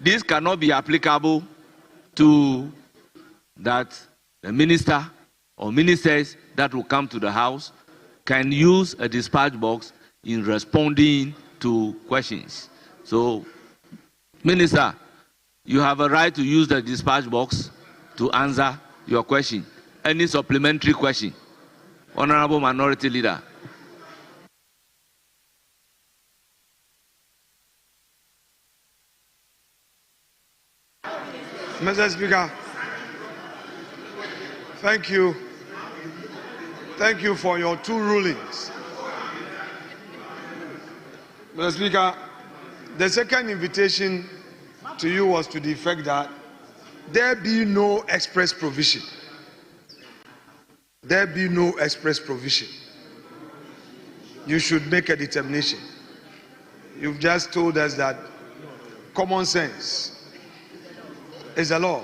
this cannot be applicable to that the minister or ministers that will come to the House can use a dispatch box in responding to questions. So, Minister, you have a right to use the dispatch box to answer your question. Any supplementary question? Honorable Minority Leader. Mr. Speaker, thank you. Thank you for your two rulings. Mr. Speaker, the second invitation to you was to the effect that there be no express provision. There be no express provision. You should make a determination. You've just told us that common sense is the law.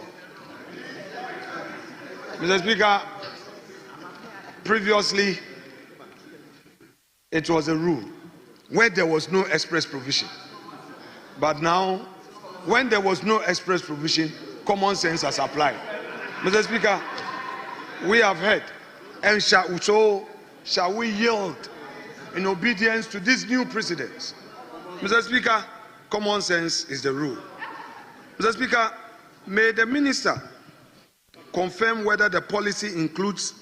Mr. Speaker, previously it was a rule where there was no express provision. But now, when there was no express provision, common sense has applied. Mr. Speaker, we have heard, and shall we yield in obedience to these new precedents? Mr. Speaker, common sense is the rule. Mr. Speaker, may the minister confirm whether the policy includes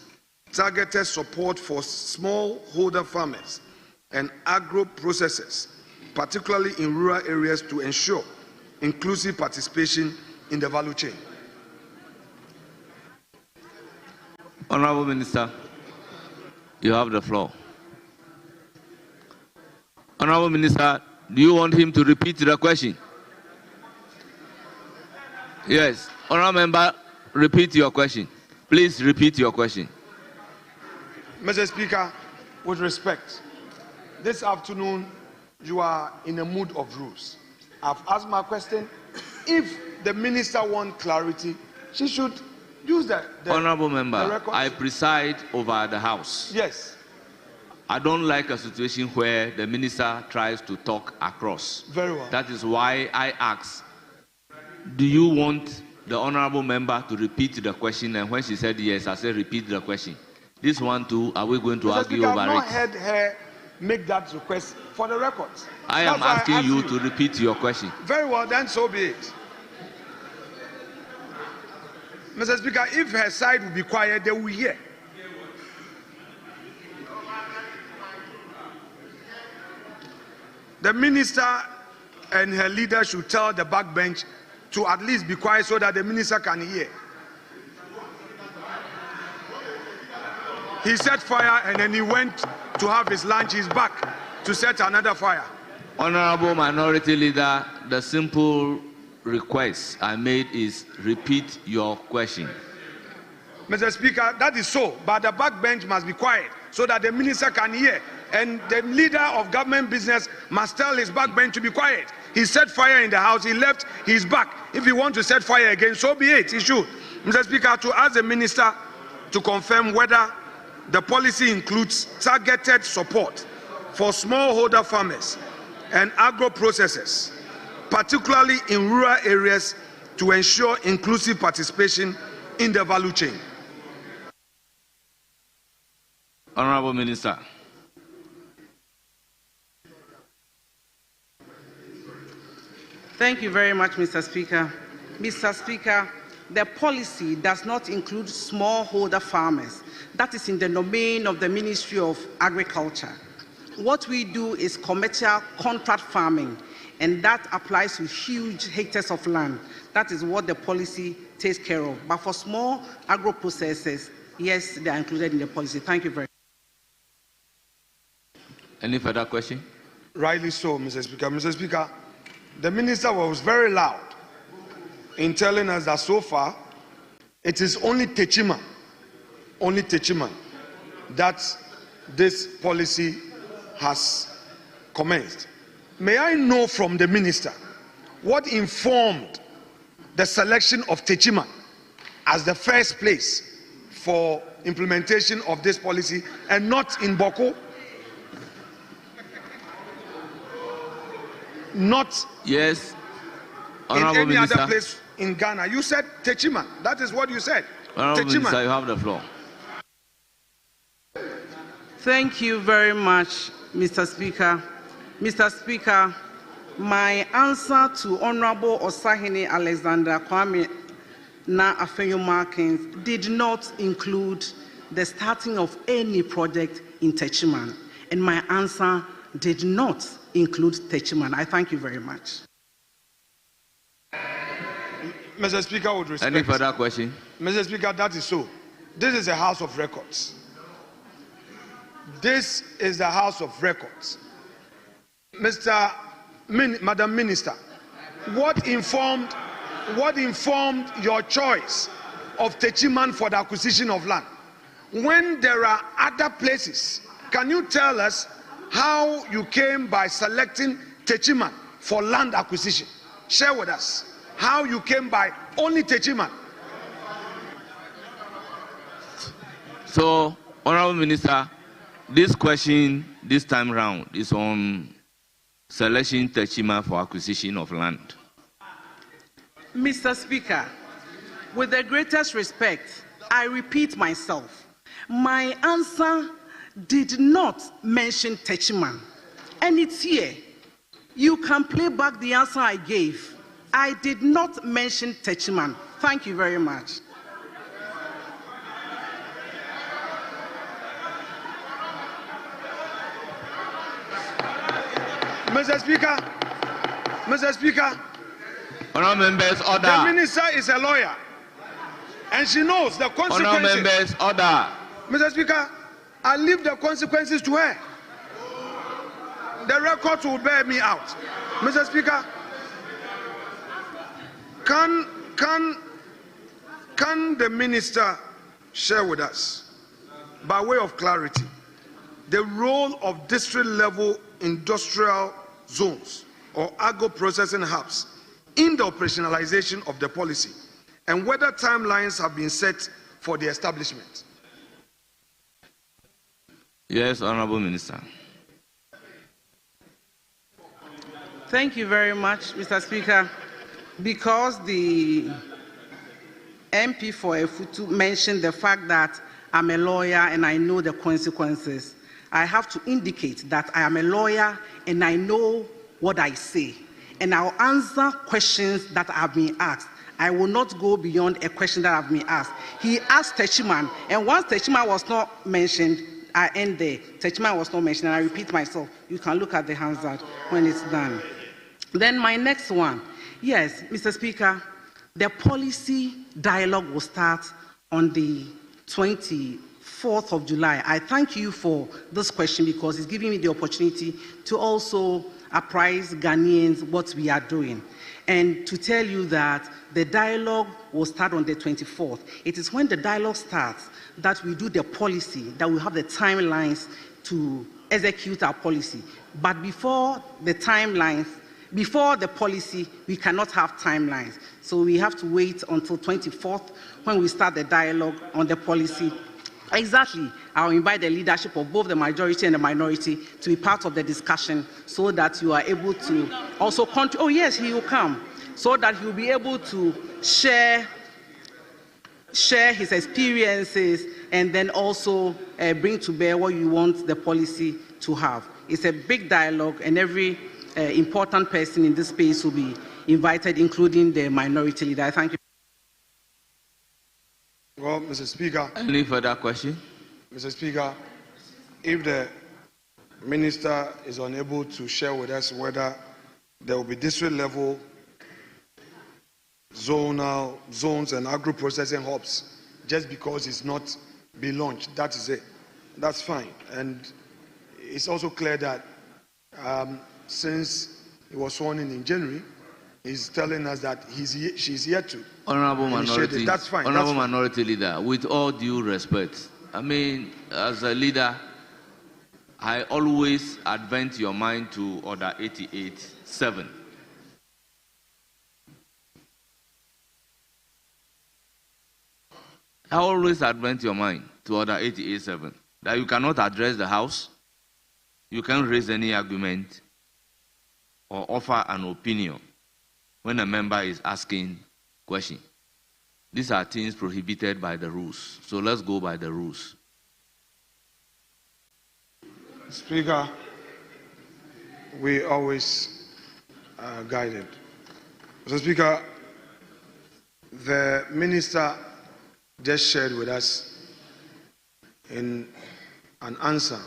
targeted support for smallholder farmers and agro-processors, particularly in rural areas, to ensure inclusive participation in the value chain. Honorable Minister, you have the floor. Honorable Minister, do you want him to repeat the question? Yes. Honorable Member, repeat your question. Please repeat your question. Mr. Speaker, with respect, this afternoon you are in a mood of rules. I've asked my question. If the minister wants clarity, she should use the Honorable Member, I preside over the House. Yes. I don't like a situation where the minister tries to talk across. Very well. That is why I ask, do you want the Honorable Member to repeat the question? And when she said yes, I said repeat the question. This one too, are we going to argue over it? I've not heard her make that request for the records. I am asking you to repeat your question. Very well, then so be it. Mr. Speaker, if her side will be quiet, they will hear. The minister and her leader should tell the backbench to at least be quiet so that the minister can hear. He set fire and then he went to have his lunch. He's back to set another fire. Honorable Minority Leader, the simple request I made is repeat your question. Mr. Speaker, that is so, but the backbench must be quiet so that the minister can hear. And the leader of government business must tell his backbench to be quiet. He set fire in the House, he left, he's back. If he wants to set fire again, so be it, he should. Mr. Speaker, to ask the minister to confirm whether the policy includes targeted support for smallholder farmers and agro-processors, particularly in rural areas, to ensure inclusive participation in the value chain. Honorable Minister. Thank you very much, Mr. Speaker. Mr. Speaker, the policy does not include smallholder farmers. That is in the domain of the Ministry of Agriculture. What we do is commercial contract farming, and that applies to huge hectares of land. That is what the policy takes care of. But for small agro-processors, yes, they are included in the policy. Thank you very much. Any further question? Rightly so, Mr. Speaker. Mr. Speaker, the minister was very loud in telling us that so far it is only Techima that this policy has commenced. May I know from the minister what informed the selection of Techima as the first place for implementation of this policy and not in Boko? Yes. in Honorable any Minister. other place in Ghana. You said Techiman. That is what you said. Honorable Minister, you have the floor. Thank you very much, Mr. Speaker. Mr. Speaker, my answer to Honorable Osahene Alexander Kwame Na Afenyo-Markins did not include the starting of any project in Techiman, and my answer did not include Techiman. I thank you very much. Mr. Speaker, with respect. Any further question? Mr. Speaker, that is so. This is a House of Records. This is the House of Records. Madam Minister, what informed your choice of Techiman for the acquisition of land? When there are other places, can you tell us how you came by selecting Techiman for land acquisition? Share with us how you came by only Techiman. So, Honorable Minister, this question this time round is on selection Techiman for acquisition of land. Mr. Speaker, with the greatest respect, I repeat myself. My answer did not mention Techiman, and it's here. You can play back the answer I gave. I did not mention Techiman. Thank you very much. Mr. Speaker, Honorable members, order. the minister is a lawyer, and she knows the consequences. Honorable members, order. Mr. Speaker, I leave the consequences to her. The records will bear me out. Mr. Speaker, can the minister share with us, by way of clarity, the role of district-level industrial zones or agro-processing hubs in the operationalization of the policy, and whether timelines have been set for the establishment? Yes, Honorable Minister. Thank you very much, Mr. Speaker. Because the MP for Efutu mentioned the fact that I'm a lawyer and I know the consequences, I have to indicate that I am a lawyer and I know what I say. And I'll answer questions that have been asked. I will not go beyond a question that have been asked. He asked Techiman, and once Techiman was not mentioned, I end there. Techiman was not mentioned, and I repeat myself. You can look at the Hansard when it's done. Then my next one. Yes, Mr. Speaker, the policy dialogue will start on the 24th of July. I thank you for this question because it's giving me the opportunity to also apprise Ghanaians what we are doing. And to tell you that the dialogue will start on the 24th. It is when the dialogue starts that we do the policy, that we have the timelines to execute our policy. But before the timelines, before the policy, we cannot have timelines. So we have to wait until 24th when we start the dialogue on the policy. Exactly. I'll invite the leadership of both the majority and the minority to be part of the discussion so that you are able to also contribute. Oh yes, he will come. So that he will be able to share his experiences and then also bring to bear what you want the policy to have. It's a big dialogue, and every important person in this space will be invited, including the minority leader. I thank you. Well, Mr. Speaker. Any further question? Mr. Speaker, if the minister is unable to share with us whether there will be district-level zones and agro-processing hubs just because it's not been launched, that is it. That's fine. And it's also clear that since he was sworn in January, he's telling us that she's yet to. Honorable Minority, that's fine. Honorable Minority Leader, with all due respect, I mean, as a leader, I always advent your mind to Order 88.7. I always advent your mind to Order 88.7 that you cannot address the House, you can't raise any argument or offer an opinion when a member is asking question. These are things prohibited by the rules. So let's go by the rules. Speaker, we always are guided. Mr. Speaker, the minister just shared with us in an answer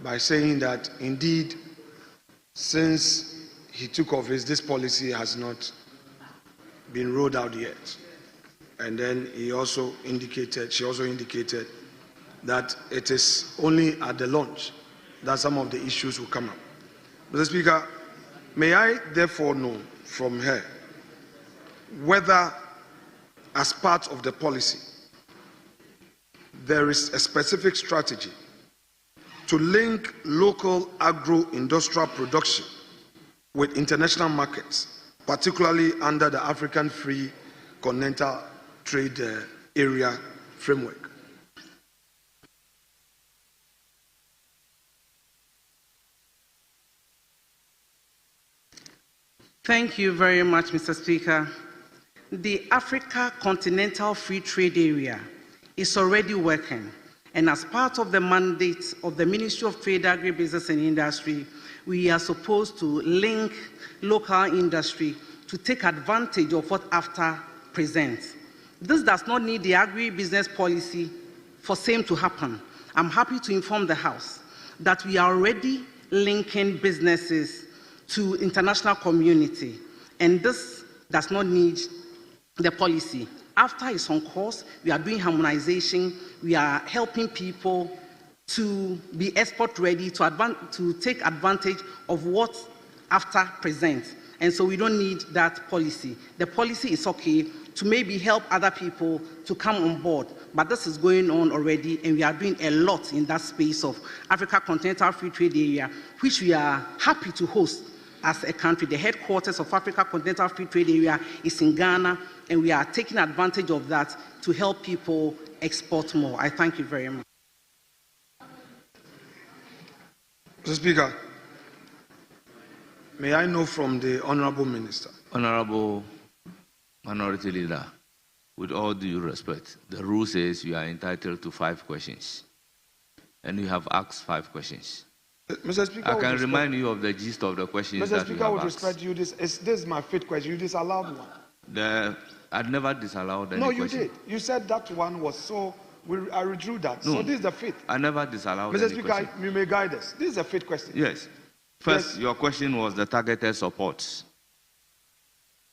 by saying that indeed, since he took office, this policy has not been rolled out yet. And then she also indicated that it is only at the launch that some of the issues will come up. Mr. Speaker, may I therefore know from her whether, as part of the policy, there is a specific strategy to link local agro-industrial production with international markets, particularly under the African Free Continental Trade Area framework. Thank you very much, Mr. Speaker. The Africa Continental Free Trade Area is already working, and as part of the mandate of the Ministry of Trade, Agribusiness and Industry, we are supposed to link local industry to take advantage of what AFTA presents. This does not need the agribusiness policy for same to happen. I'm happy to inform the House that we are already linking businesses to international community, and this does not need the policy. AFTA is on course. We are doing harmonization. We are helping people to be export ready, to take advantage of what AFTA presents. And so we don't need that policy. The policy is okay to maybe help other people to come on board, but this is going on already, and we are doing a lot in that space of Africa Continental Free Trade Area, which we are happy to host as a country. The headquarters of Africa Continental Free Trade Area is in Ghana, and we are taking advantage of that to help people export more. I thank you very much. Mr. Speaker, may I know from the Honorable Minister? Honorable Minority Leader, with all due respect, the rule says you are entitled to 5 questions, and you have asked 5 questions. Mr. Speaker, I can remind you of the gist of the questions Mr. that Speaker, you have with asked. respect to you, this is my 5th question. You disallowed one. I'd never disallowed any No, question. you did. You said that one was so. I withdrew that. No, So this is the 5th. I never disallowed Mr. any Speaker, question. you may guide us. This is the 5th question. Yes. First, Yes. your question was the targeted support.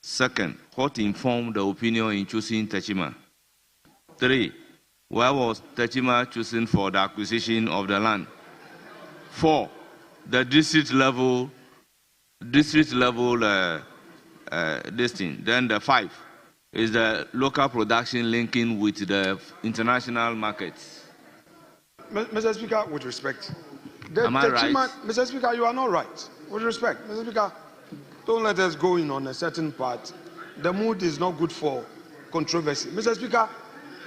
Second, what informed the opinion in choosing Techima? 3, why was Techima chosen for the acquisition of the land? 4, the district level this thing. Then the 5 is the local production linking with the international markets. Mr. Speaker, with respect. Am I right? Mr. Speaker, you are not right. With respect. Mr. Speaker, don't let us go in on a certain part. The mood is not good for controversy. Mr. Speaker,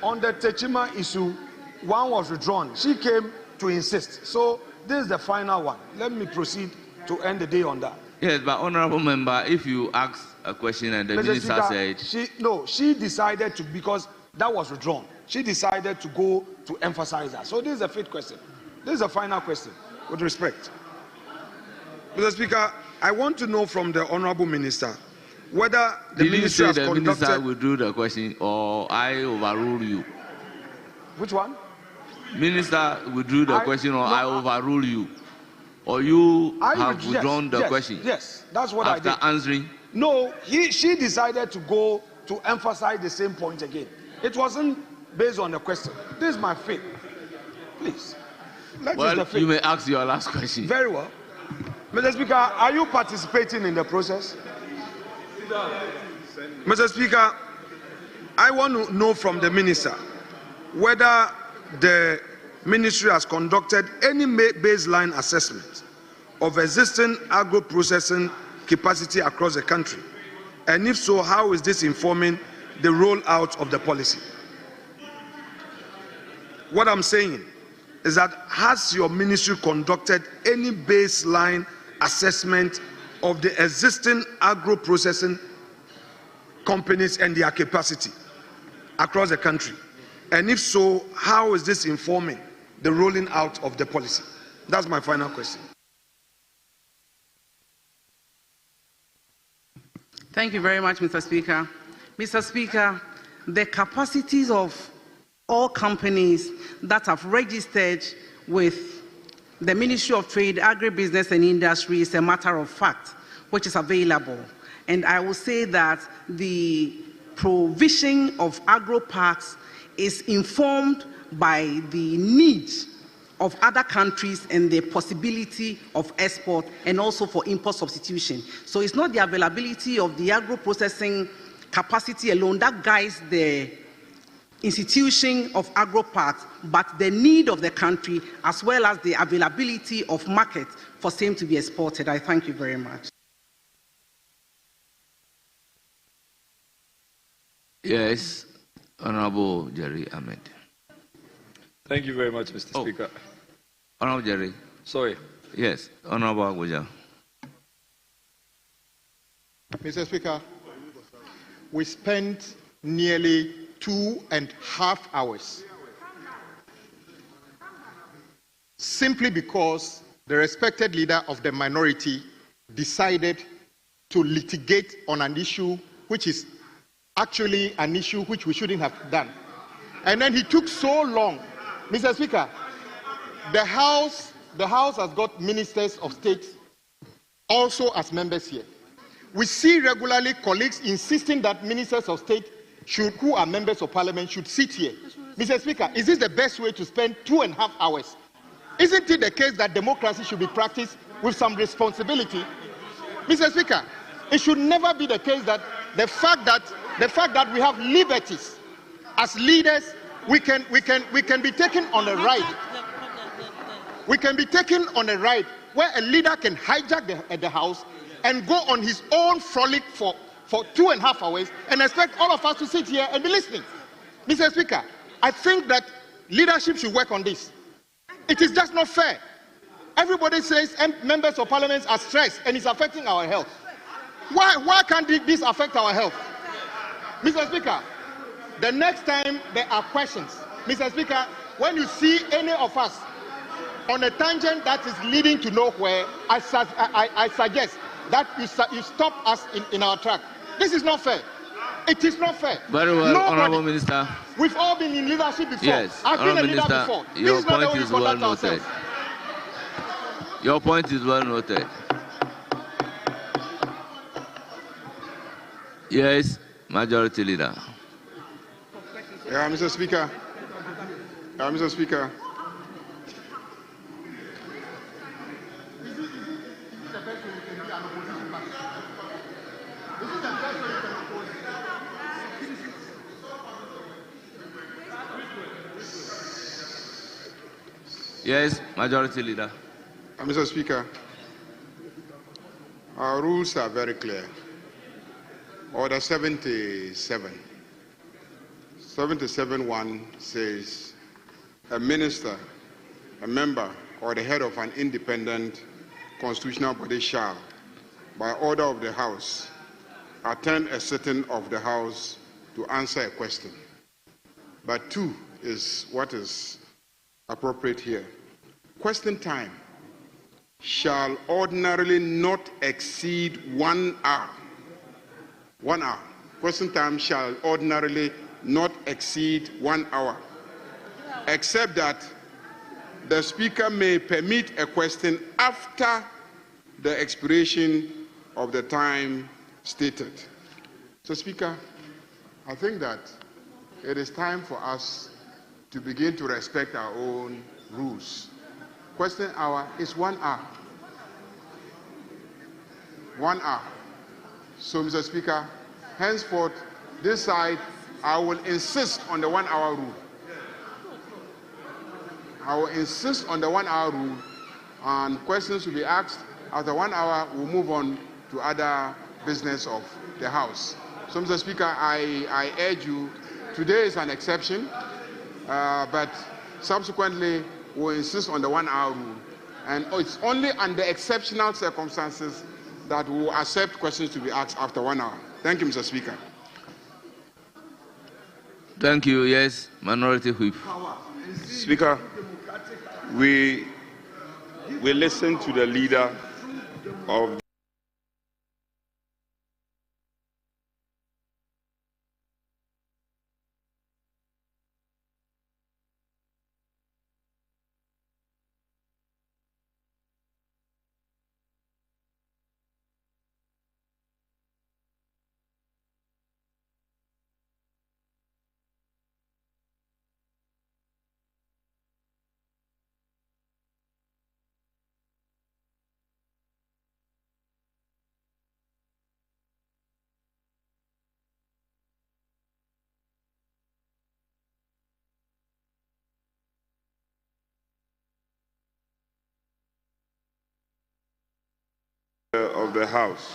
on the Techima issue, one was withdrawn. She came to insist. So this is the final one. Let me proceed to end the day on that. Yes, but honorable member, if you ask a question and the Mr. minister Speaker, said... she decided to, because that was withdrawn. She decided to go to emphasize that. So this is the 5th question. This is the final question, with respect. Mr. Speaker, I want to know from the honorable minister whether the ministry has conducted... Did you say the minister withdrew the question or I overrule you? Which one? Minister withdrew the question or I overrule you? Or you have withdrawn the question? Yes, that's what I did. After answering? No, she decided to go to emphasize the same point again. It wasn't based on the question. This is my faith. Please. Well, you may ask your last question. Very well. Mr. Speaker, are you participating in the process? Mr. Speaker, I want to know from the minister whether the ministry has conducted any baseline assessment of existing agro-processing capacity across the country, and if so, how is this informing the rollout of the policy? What I'm saying is that has your ministry conducted any baseline assessment of the existing agro-processing companies and their capacity across the country? And if so, how is this informing the rolling out of the policy? That's my final question. Thank you very much, Mr. Speaker. Mr. Speaker, the capacities of all companies that have registered with the Ministry of Trade, Agribusiness and Industry is a matter of fact, which is available. And I will say that the provision of agro-parks is informed by the need of other countries and the possibility of export and also for import substitution. So it's not the availability of the agro-processing capacity alone that guides the institution of agro-parks, but the need of the country as well as the availability of market for same to be exported. I thank you very much. Yes, Honorable Jerry Ahmed. Thank you very much, Mr. Speaker. Honorable Jerry. Sorry. Yes, Honorable Aguja. Mr. Speaker, we spent nearly 2.5 hours simply because the respected leader of the minority decided to litigate on an issue which is actually an issue which we shouldn't have done. And then he took so long. Mr. Speaker, the House has got ministers of state also as members here. We see regularly colleagues insisting that ministers of state who are members of parliament should sit here. Mr. Speaker, is this the best way to spend 2.5 hours? Isn't it the case that democracy should be practiced with some responsibility? Mr. Speaker, it should never be the case that the fact that we have liberties as leaders, we can be taken on a ride. We can be taken on a ride where a leader can hijack the House and go on his own frolic for 2.5 hours and expect all of us to sit here and be listening. Mr. Speaker, I think that leadership should work on this. It is just not fair. Everybody says members of parliament are stressed and it's affecting our health. Why can't this affect our health? Mr. Speaker, the next time there are questions, Mr. Speaker, when you see any of us on a tangent that is leading to nowhere, I suggest that you stop us in our track. This is not fair. It is not fair. Very well, Honorable Minister. We've all been in leadership before. Yes, I've been a leader Minister, before. Your This is not the point way we is well conduct noted. ourselves. Your point is well noted. Yes, Majority Leader. Yeah, Mr. Speaker. Mr. Speaker. Yes, Majority Leader. Mr. Speaker, our rules are very clear. Order 77. 77.1 says a minister, a member, or the head of an independent constitutional body shall, by order of the House, attend a sitting of the House to answer a question. But 2 is what is appropriate here. Question time shall ordinarily not exceed 1 hour. 1 hour. Question time shall ordinarily not exceed 1 hour, except that the Speaker may permit a question after the expiration of the time stated. So, Speaker, I think that it is time for us to begin to respect our own rules. Question hour is 1 hour. 1 hour. So, Mr. Speaker, henceforth, this side, I will insist on the 1 hour rule. I will insist on the 1 hour rule, and questions will be asked. After 1 hour, we'll move on to other business of the House. So, Mr. Speaker, I urge you, today is an exception, but subsequently, we'll insist on the 1 hour rule. And it's only under exceptional circumstances that we will accept questions to be asked after 1 hour. Thank you, Mr. Speaker. Thank you. Yes, Minority Whip. Speaker, we listen to the leader of the House.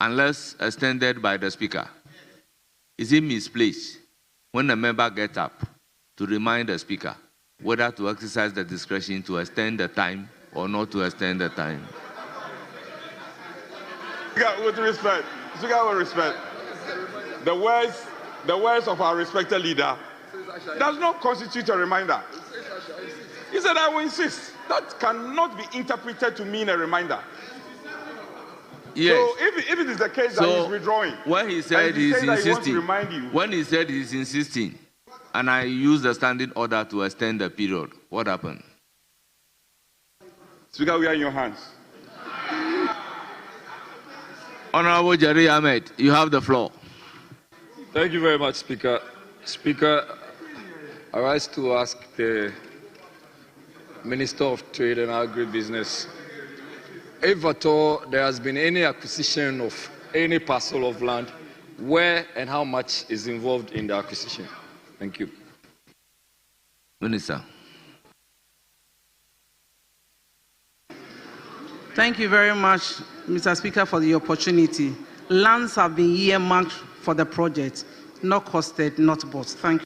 Unless extended by the Speaker. Is it misplaced when a member gets up to remind the Speaker whether to exercise the discretion to extend the time or not to extend the time? With respect, Speaker, with respect, the words of our respected leader does not constitute a reminder. He said, I will insist. That cannot be interpreted to mean a reminder. Yes. So if it is the case that he's withdrawing, when he said he's insisting, when he said he's insisting, and I used the standing order to extend the period, what happened? Speaker, we are in your hands. Honorable Jerry Ahmed, you have the floor. Thank you very much, Speaker. Speaker, I rise to ask the Minister of Trade and Agribusiness if at all there has been any acquisition of any parcel of land, where and how much is involved in the acquisition. Thank you. Minister. Thank you very much, Mr. Speaker, for the opportunity. Lands have been earmarked for the project, not costed, not bought. Thank you.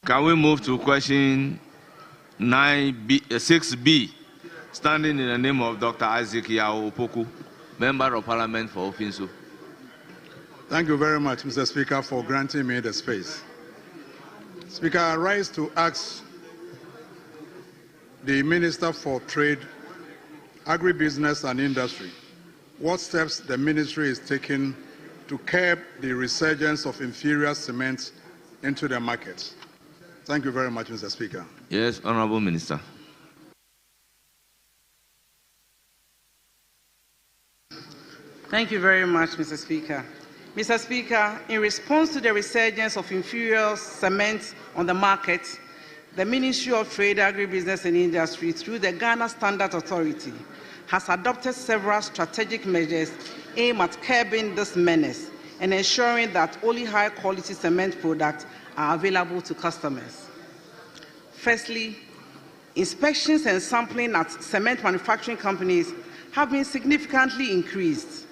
Can we move to question 6B, standing in the name of Dr. Isaac Yao Opoku, Member of Parliament for Ofinsu. Thank you very much, Mr. Speaker, for granting me the space. Speaker, I rise to ask the Minister for Trade, Agribusiness and Industry what steps the ministry is taking to curb the resurgence of inferior cement into the market. Thank you very much, Mr. Speaker. Yes, Honorable Minister. Thank you very much, Mr. Speaker. Mr. Speaker, in response to the resurgence of inferior cement on the market, the Ministry of Trade, Agribusiness and Industry, through the Ghana Standard Authority, has adopted several strategic measures aimed at curbing this menace and ensuring that only high-quality cement products are available to customers. Firstly, inspections and sampling at cement manufacturing companies have been significantly increased.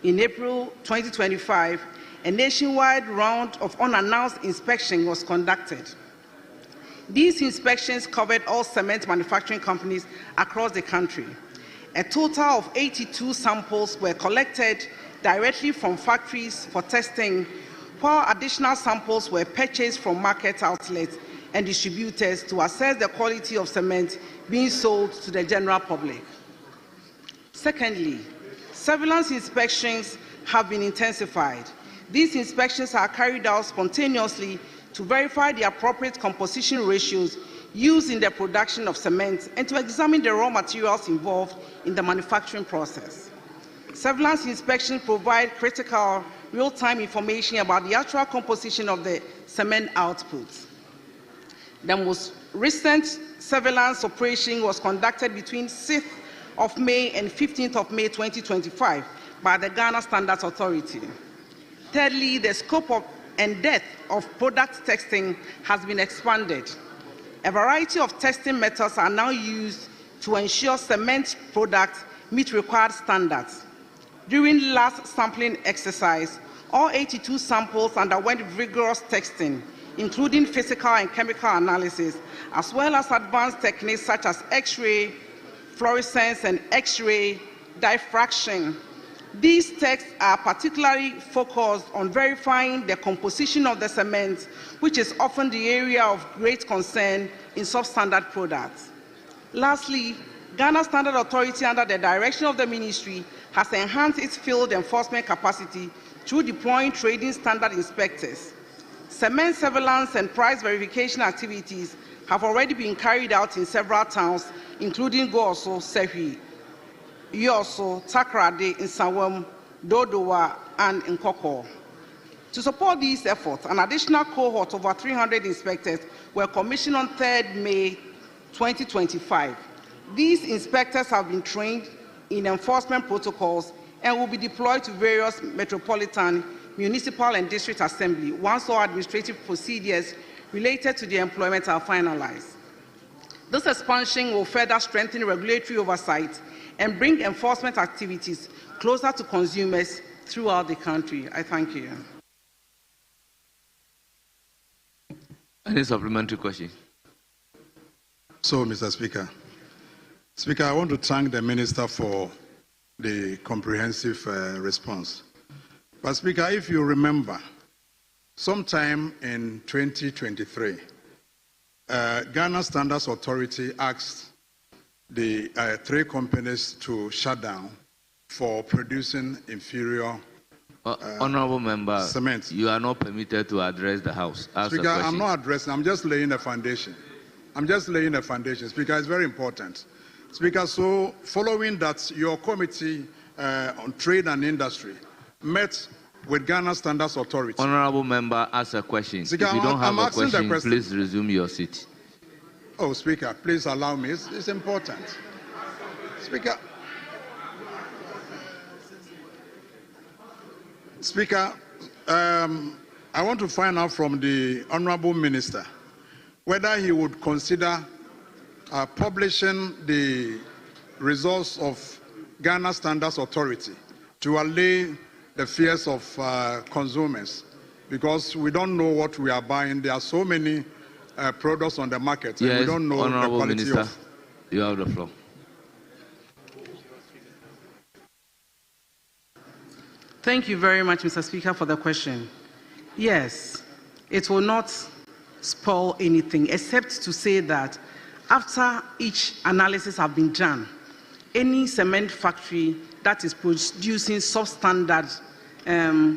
In April 2025, a nationwide round of unannounced inspection was conducted. These inspections covered all cement manufacturing companies across the country. A total of 82 samples were collected directly from factories for testing, while additional samples were purchased from market outlets and distributors to assess the quality of cement being sold to the general public. Secondly, surveillance inspections have been intensified. These inspections are carried out spontaneously to verify the appropriate composition ratios used in the production of cement and to examine the raw materials involved in the manufacturing process. Surveillance inspections provide critical real-time information about the actual composition of the cement output. The most recent surveillance operation was conducted between 6th of May and 15th of May 2025 by the Ghana Standards Authority. Thirdly, the scope and depth of product testing has been expanded. A variety of testing methods are now used to ensure cement products meet required standards. During last sampling exercise, all 82 samples underwent rigorous testing, including physical and chemical analysis, as well as advanced techniques such as X-ray, fluorescence, and X-ray diffraction. These tests are particularly focused on verifying the composition of the cement, which is often the area of great concern in substandard products. Lastly, Ghana Standard Authority, under the direction of the Ministry, has enhanced its field enforcement capacity through deploying trading standard inspectors. Cement surveillance and price verification activities have already been carried out in several towns, including Goso, Sehi, Yoso, Takrade, Nsawam, Dodowa, and Nkoko. To support these efforts, an additional cohort of over 300 inspectors were commissioned on 3rd May 2025. These inspectors have been trained in enforcement protocols and will be deployed to various metropolitan, municipal, and district assembly once all administrative procedures related to the employment are finalized. This expansion will further strengthen regulatory oversight and bring enforcement activities closer to consumers throughout the country. I thank you. Any supplementary question? So, Mr. Speaker. Speaker, I want to thank the Minister for the comprehensive response. But, Speaker, if you remember, sometime in 2023, Ghana Standards Authority asked the 3 companies to shut down for producing inferior Honorable Member, cement. You are not permitted to address the House. Speaker, I'm not addressing, I'm just laying a foundation. I'm just laying a foundation. Speaker, it's very important. Speaker, so following that, your committee on trade and industry met with Ghana Standards Authority. Honorable Member, ask a question. Speaker, if you don't have a question, question, please resume your seat. Oh, Speaker, please allow me. It's important. Speaker. Speaker, I want to find out from the Honorable Minister whether he would consider publishing the results of Ghana Standards Authority to allay the fears of consumers, because we don't know what we are buying. There are so many products on the market, and we don't know Honorable the quality Minister, of. You have the floor. Thank you very much, Mr. Speaker, for the question. Yes, it will not spoil anything, except to say that after each analysis has been done, any cement factory that is producing substandard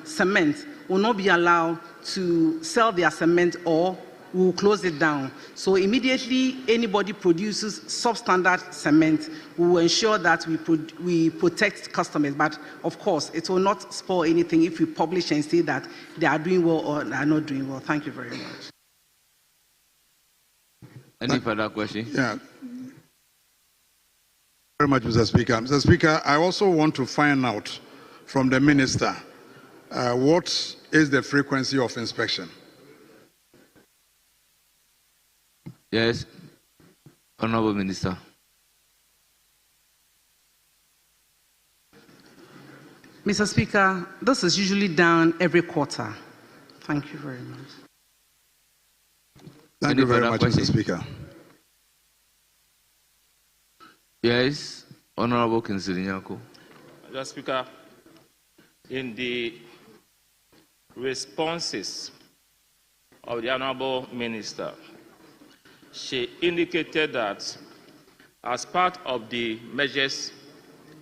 cement will not be allowed to sell their cement or will close it down. So immediately anybody produces substandard cement, we will ensure that we protect customers. But of course, it will not spoil anything if we publish and say that they are doing well or they are not doing well. Thank you very much. Any further question? Yeah. Very much, Mr. Speaker. Mr. Speaker, I also want to find out from the Minister what is the frequency of inspection? Yes, Honorable Minister. Mr. Speaker, this is usually done every quarter. Thank you very much. Thank you very much, Mr. Speaker. Yes, Honorable Kinsirinyako. Mr. Speaker, in the responses of the Honorable Minister, she indicated that as part of the measures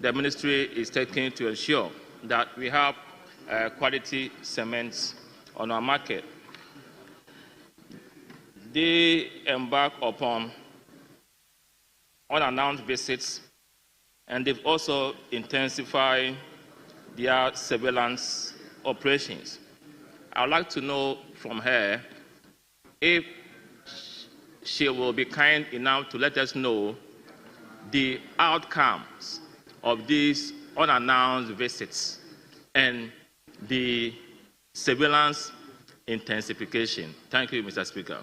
the ministry is taking to ensure that we have quality cement on our market, they embark upon unannounced visits, and they've also intensified their surveillance operations. I would like to know from her if she will be kind enough to let us know the outcomes of these unannounced visits and the surveillance intensification. Thank you, Mr. Speaker.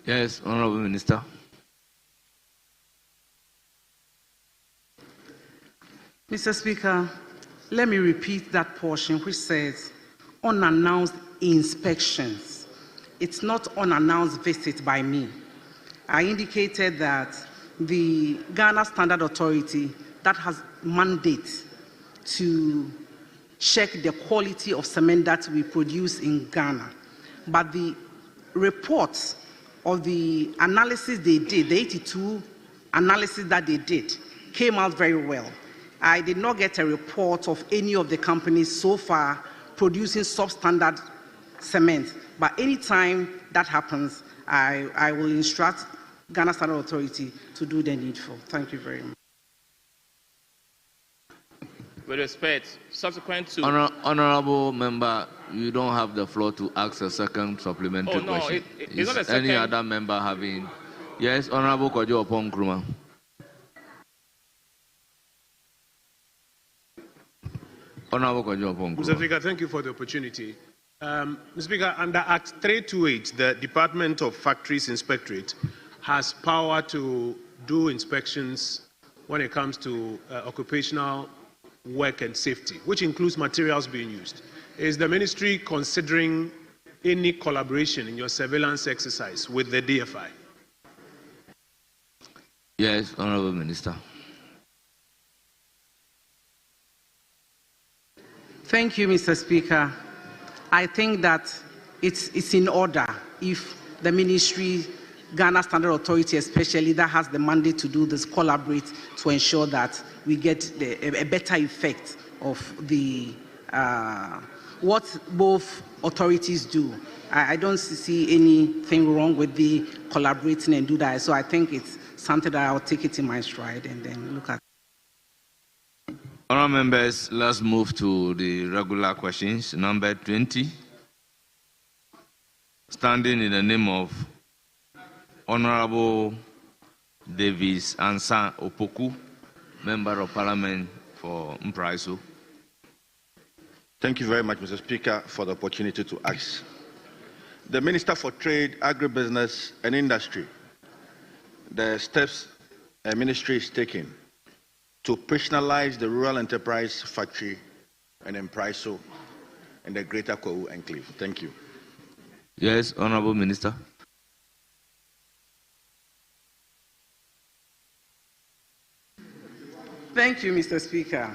Yes, Honorable Minister. Mr. Speaker, let me repeat that portion which says unannounced inspections. It's not unannounced visit by me. I indicated that the Ghana Standard Authority that has mandate to check the quality of cement that we produce in Ghana. But the reports of the analysis they did, the 82 analysis that they did, came out very well. I did not get a report of any of the companies so far producing substandard cement. But anytime that happens, I will instruct Ghana Standard Authority to do the needful. Thank you very much. With respect, subsequent to... Honorable member, you don't have the floor to ask a second supplementary question. It's not a second... Any other member having... Yes, Honorable Kojo Opon Nkrumah. Honorable Kojo Opon Nkrumah. Mr. Speaker, thank you for the opportunity. Mr. Speaker, under Act 328, the Department of Factories Inspectorate has power to do inspections when it comes to occupational work and safety, which includes materials being used. Is the ministry considering any collaboration in your surveillance exercise with the DFI? Yes, Honorable Minister. Thank you, Mr. Speaker. I think that it's in order if the ministry, Ghana Standard Authority especially, that has the mandate to do this, collaborate to ensure that we get a better effect of the what both authorities do. I don't see anything wrong with the collaborating and do that. So I think it's something that I'll take it in my stride and then look at. Honourable members, let's move to the regular questions. Number 20. Standing in the name of Honourable Davis Ansa Opoku, Member of Parliament for Mpraiso. Thank you very much, Mr. Speaker, for the opportunity to ask. The Minister for Trade, Agribusiness and Industry, the steps the ministry is taking to operationalize the Rural Enterprise Factory and Mpraiso in the Greater Kwahu Enclave. Thank you. Yes, Honourable Minister. Thank you, Mr. Speaker.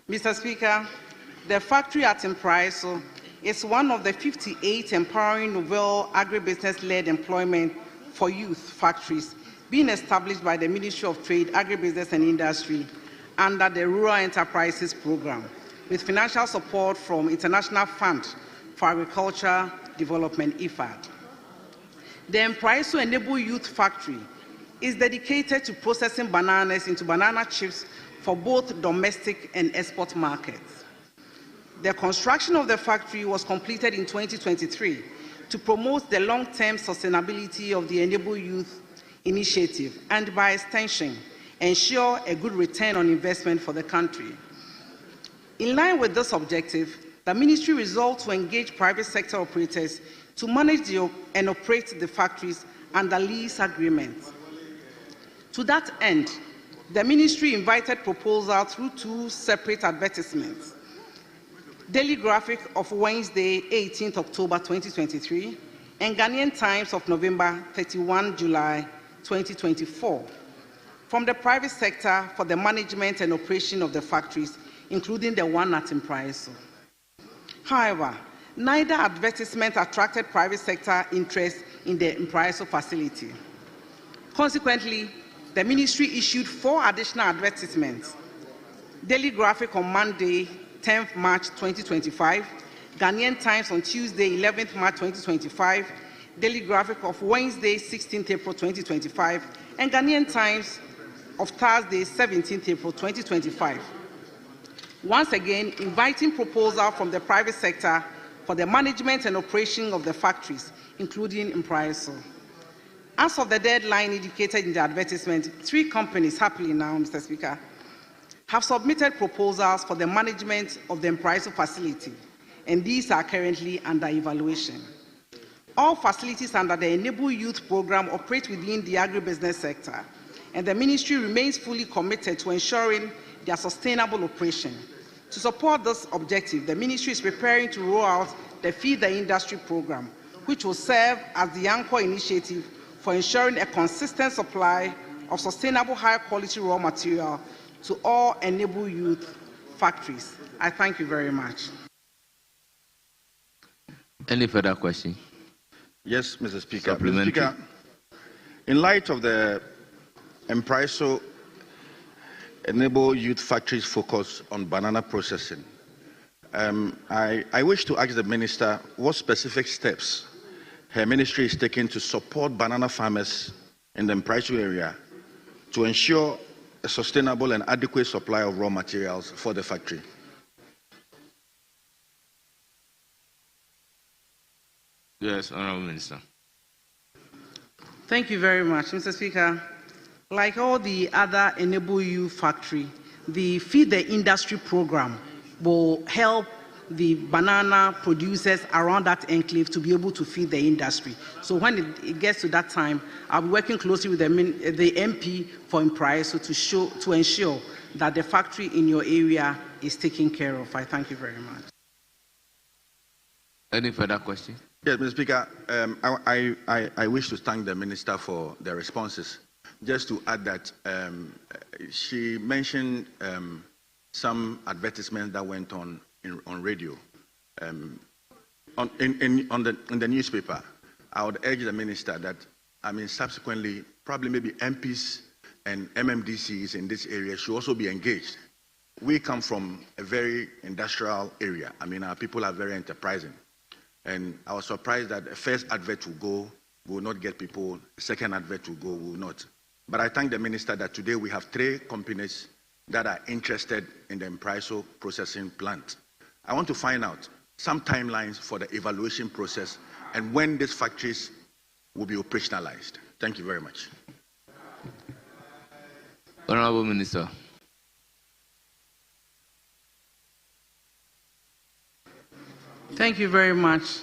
Mr. Speaker, the factory at Mpraiso is one of the 58 empowering novel agribusiness-led employment for youth factories being established by the Ministry of Trade, Agribusiness and Industry under the Rural Enterprises Program, with financial support from International Fund for Agriculture Development, IFAD. The Mpraiso Enable Youth Factory is dedicated to processing bananas into banana chips for both domestic and export markets. The construction of the factory was completed in 2023 to promote the long-term sustainability of the Enable Youth initiative and, by extension, ensure a good return on investment for the country. In line with this objective, the ministry resolved to engage private sector operators to manage and operate the factories under lease agreements. To that end, the ministry invited proposals through 2 separate advertisements: Daily Graphic of Wednesday, 18th October 2023, and Ghanaian Times of November 31 July 2024, from the private sector for the management and operation of the factories, including the one at Mpraiso. However, neither advertisement attracted private sector interest in the Impraiso facility. Consequently, the ministry issued 4 additional advertisements: Daily Graphic on Monday, 10th March 2025, Ghanaian Times on Tuesday, 11th March 2025, Daily Graphic of Wednesday, 16th April 2025, and Ghanaian Times of Thursday, 17th April 2025. Once again, inviting proposal from the private sector for the management and operation of the factories, including Impraiso. As of the deadline indicated in the advertisement, 3 companies, happily now, Mr. Speaker, have submitted proposals for the management of the Impraiso facility, and these are currently under evaluation. All facilities under the Enable Youth Program operate within the agribusiness sector, and the ministry remains fully committed to ensuring their sustainable operation. To support this objective, the ministry is preparing to roll out the Feed the Industry program, which will serve as the anchor initiative for ensuring a consistent supply of sustainable high-quality raw material to all Enable Youth factories. I thank you very much. Any further question? Yes, Mr. Speaker. Mr. Speaker, in light of the Impraiso Enable Youth Factories focus on banana processing, I wish to ask the Minister what specific steps her ministry is taking to support banana farmers in the Impraiso area to ensure a sustainable and adequate supply of raw materials for the factory. Yes, Honourable Minister. Thank you very much, Mr. Speaker. Like all the other Enable You factory, the Feed the Industry program will help the banana producers around that enclave to be able to feed the industry. So when it gets to that time, I'll be working closely with the MP for Impraiso to ensure that the factory in your area is taken care of. I thank you very much. Any further questions? Yes, Mr. Speaker, I wish to thank the Minister for the responses. Just to add that she mentioned some advertisements that went on radio, in the newspaper. I would urge the Minister that, subsequently, probably maybe MPs and MMDCs in this area should also be engaged. We come from a very industrial area. Our people are very enterprising. And I was surprised that the first advert will not get people, the second advert will not. But I thank the Minister that today we have 3 companies that are interested in the Impraiso processing plant. I want to find out some timelines for the evaluation process and when these factories will be operationalized. Thank you very much. Honourable Minister. Thank you very much.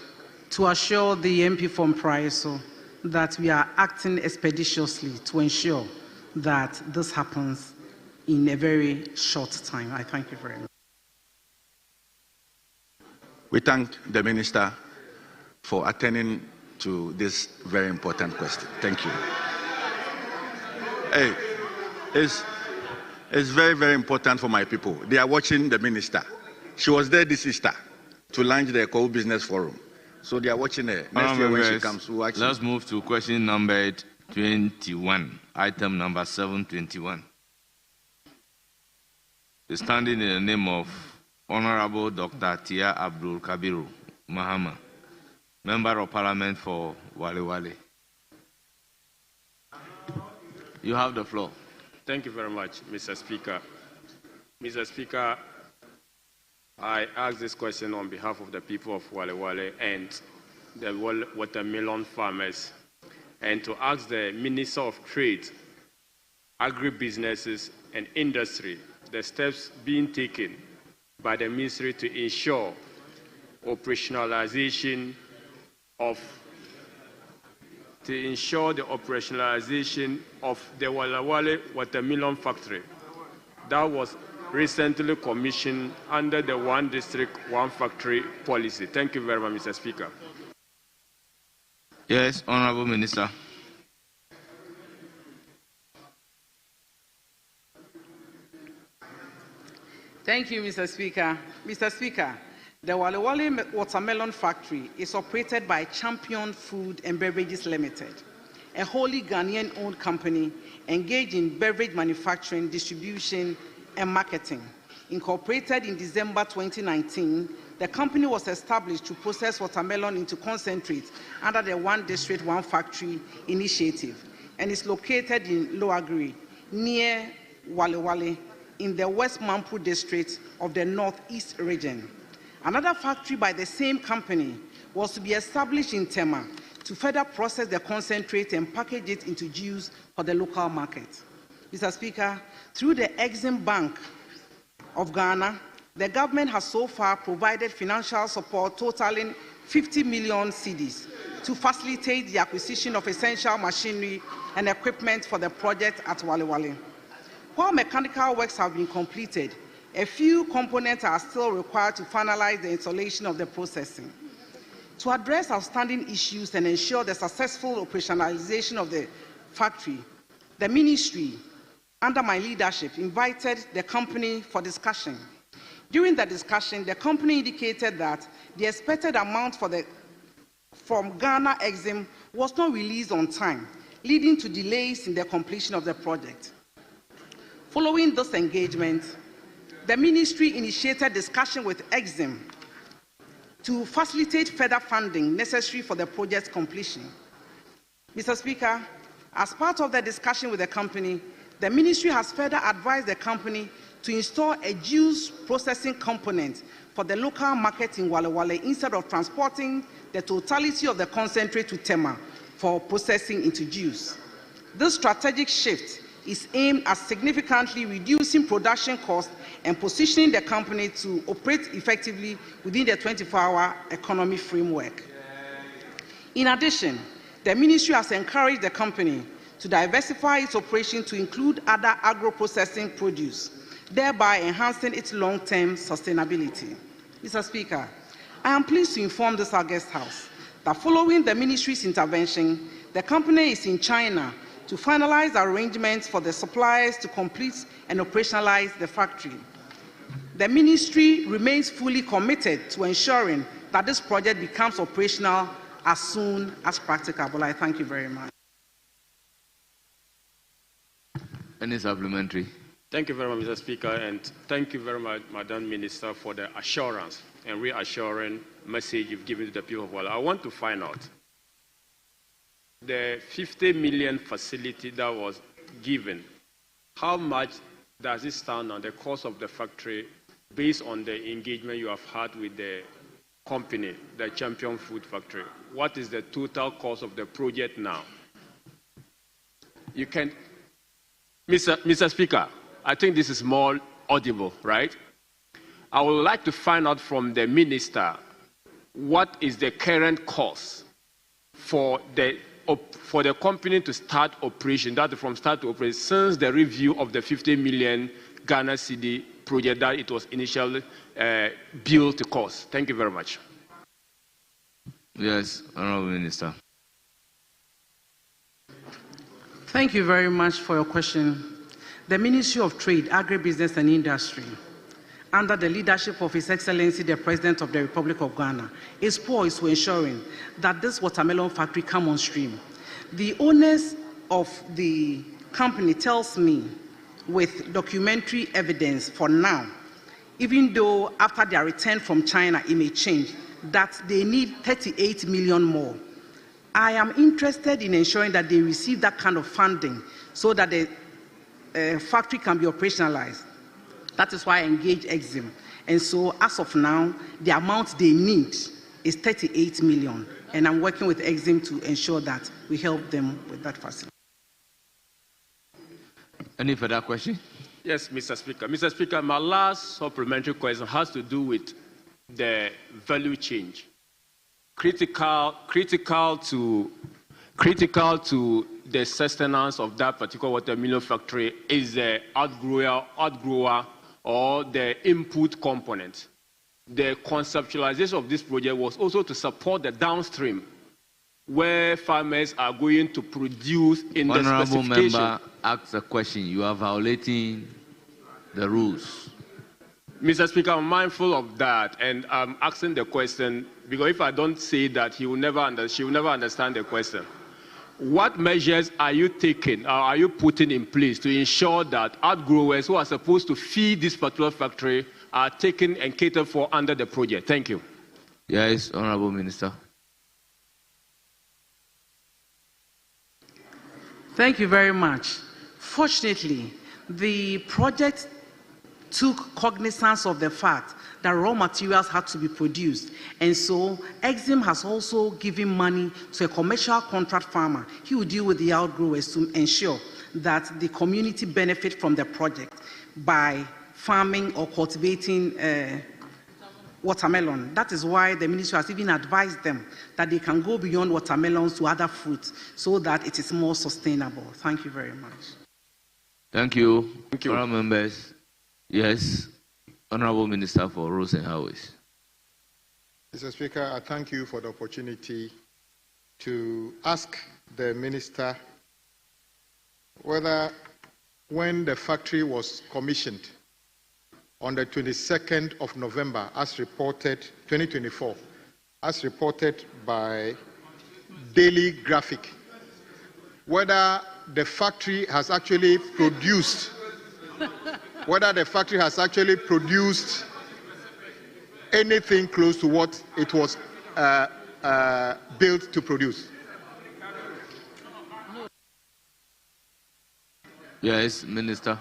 To assure the MP from Impraiso that we are acting expeditiously to ensure that this happens in a very short time. I thank you very much. We thank the Minister for attending to this very important question. Thank you. Hey, it's very, very important for my people. They are watching the Minister. She was there this Easter to launch the Coal Business Forum. So they are watching her. Next year when she comes, we'll actually... Let's move to question number 21, item number 721. Standing in the name of Honorable Dr. Tia Abdul Kabiru Mahama, Member of Parliament for Wale Wale. You have the floor. Thank you very much, Mr. Speaker. Mr. Speaker, I ask this question on behalf of the people of Wale Wale and the watermelon farmers, and to ask the Minister of Trade, Agribusinesses and Industry the steps being taken by the Ministry to ensure operationalization of the Wale Wale watermelon factory that was recently commissioned under the One District, One Factory policy. Thank you very much, Mr. Speaker. Yes, Honourable Minister. Thank you, Mr. Speaker. Mr. Speaker, The Wale Wale Watermelon Factory is operated by Champion Food and Beverages Limited, a wholly Ghanaian-owned company engaged in beverage manufacturing, distribution, and marketing. Incorporated in December 2019, the company was established to process watermelon into concentrate under the One District, One Factory initiative and is located in Loagri, near Wale Wale, in the West Mampu district of the Northeast region. Another factory by the same company was to be established in Tema to further process the concentrate and package it into juice for the local market. Mr. Speaker, through the Exim Bank of Ghana, the government has so far provided financial support totaling 50 million cedis to facilitate the acquisition of essential machinery and equipment for the project at Wale Wale. While mechanical works have been completed, a few components are still required to finalize the installation of the processing. To address outstanding issues and ensure the successful operationalization of the factory, the ministry, under my leadership, invited the company for discussion. During the discussion, the company indicated that the expected amount from Ghana Exim was not released on time, leading to delays in the completion of the project. Following this engagement, the ministry initiated discussion with Exim to facilitate further funding necessary for the project's completion. Mr. Speaker, as part of the discussion with the company, the ministry has further advised the company to install a juice processing component for the local market in Wale Wale instead of transporting the totality of the concentrate to Tema for processing into juice. This strategic shift is aimed at significantly reducing production costs and positioning the company to operate effectively within the 24-hour economy framework. In addition, the ministry has encouraged the company to diversify its operation to include other agro-processing produce, thereby enhancing its long-term sustainability. Mr. Speaker, I am pleased to inform this August House that following the ministry's intervention, the company is in China to finalize arrangements for the suppliers to complete and operationalize the factory. The ministry remains fully committed to ensuring that this project becomes operational as soon as practicable. I thank you very much. Any supplementary? Thank you very much, Mr. Speaker, and thank you very much, Madam Minister, for the assurance and reassuring message you've given to the people of Wale. I want to find out the 50 million facility that was given, how much does it stand on the cost of the factory based on the engagement you have had with the company, the Champion Food Factory? What is the total cost of the project now? You can, Mr. Speaker, I think this is more audible, right? I would like to find out from the minister what is the current cost for the company to start operation, that from start to operation, since the review of the 50 million Ghana cedi project that it was initially built to cost. Thank you very much. Yes, Honorable Minister. Thank you very much for your question. The Ministry of Trade, Agribusiness and Industry, under the leadership of His Excellency the President of the Republic of Ghana, is poised to ensuring that this watermelon factory come on stream. The owners of the company tells me with documentary evidence for now, even though after their return from China it may change, that they need 38 million more. I am interested in ensuring that they receive that kind of funding so that the factory can be operationalized. That is why I engage Exim. And so as of now, the amount they need is 38 million. And I'm working with Exim to ensure that we help them with that facility. Any further question? Yes, Mr. Speaker. Mr. Speaker, my last supplementary question has to do with the value change. Critical to the sustenance of that particular watermelon factory is the outgrower or the input component. The conceptualization of this project was also to support the downstream, where farmers are going to produce in the specification. Honourable member asks a question. You are violating the rules. Mr. Speaker, I'm mindful of that, and I'm asking the question because if I don't say that, she will never understand the question. What measures are you taking, or are you putting in place to ensure that outgrowers who are supposed to feed this particular factory are taken and catered for under the project? Thank you. Yes, Honorable Minister. Thank you very much. Fortunately, the project took cognizance of the fact that raw materials had to be produced. And so EXIM has also given money to a commercial contract farmer. He will deal with the outgrowers to ensure that the community benefit from the project by farming or cultivating watermelon. That is why the ministry has even advised them that they can go beyond watermelons to other fruits so that it is more sustainable. Thank you very much. Thank you. Thank you. Honourable members. Yes, Honourable Minister for Roads and Highways. Mr. Speaker, I thank you for the opportunity to ask the Minister whether when the factory was commissioned on the 22nd of November, as reported, 2024, as reported by Daily Graphic, whether the factory has actually produced anything close to what it was built to produce. Yes, Minister.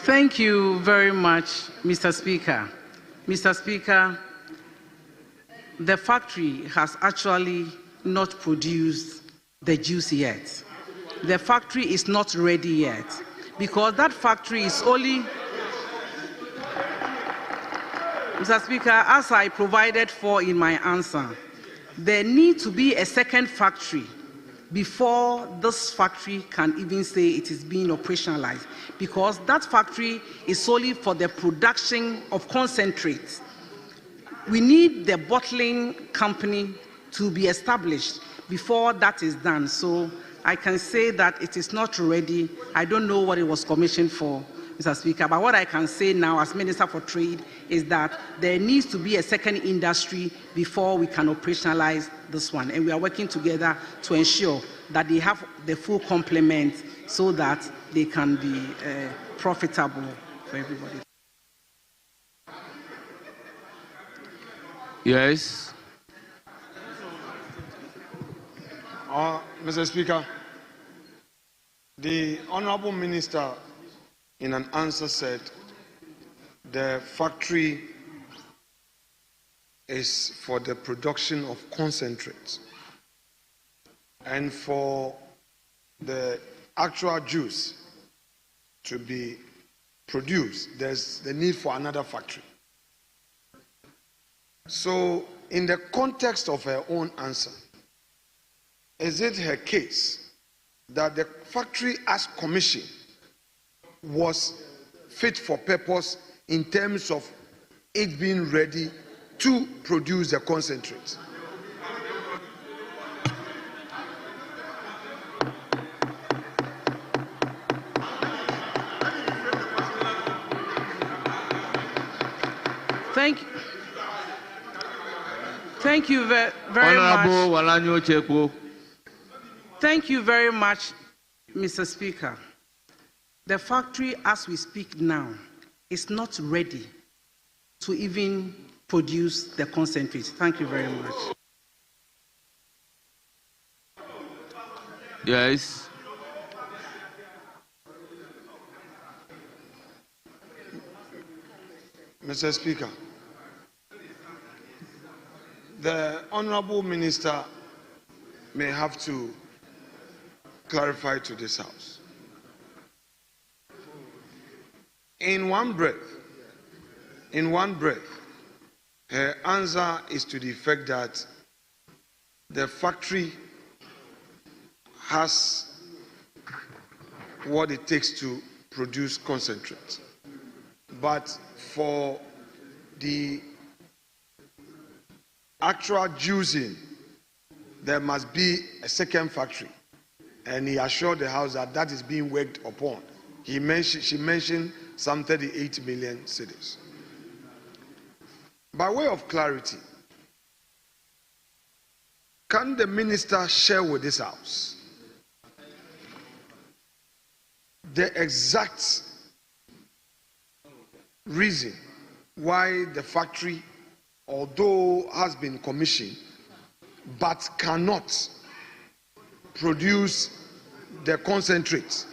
Thank you very much, Mr. Speaker. Mr. Speaker, the factory has actually not produced the juice yet. The factory is not ready yet because that factory is only... Mr. Speaker, as I provided for in my answer, there needs to be a second factory before this factory can even say it is being operationalized, because that factory is solely for the production of concentrates. We need the bottling company to be established before that is done. So I can say that it is not ready. I don't know what it was commissioned for, Mr. Speaker, but what I can say now as Minister for Trade is that there needs to be a second industry before we can operationalize this one. And we are working together to ensure that they have the full complement so that they can be profitable for everybody. Yes. Mr. Speaker, the Honourable Minister in an answer said the factory is for the production of concentrates, and for the actual juice to be produced, there's the need for another factory. So in the context of her own answer, is it her case that the factory as commissioned was fit for purpose in terms of it being ready to produce the concentrate? Thank you very Honorable much. Walanyo Chepo. Thank you very much, Mr. Speaker. The factory, as we speak now, is not ready to even produce the concentrate. Thank you very much. Yes. Mr. Speaker, the Honourable Minister may have to clarify to this House. In one breath, her answer is to the effect that the factory has what it takes to produce concentrate. But for the actual juicing, there must be a second factory. And he assured the House that that is being worked upon. She mentioned some 38 million cedis. By way of clarity, can the minister share with this House the exact reason why the factory, although has been commissioned, but cannot produce the concentrate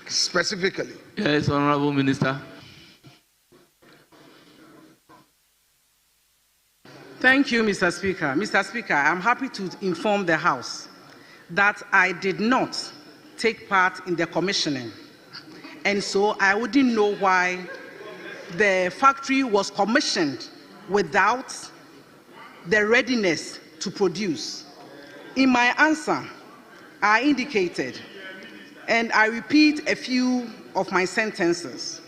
specifically? Yes, Honorable Minister. Thank you, Mr. Speaker. Mr. Speaker, I'm happy to inform the House that I did not take part in the commissioning, and so I wouldn't know why the factory was commissioned without the readiness to produce. In my answer, I indicated, and I repeat a few of my sentences.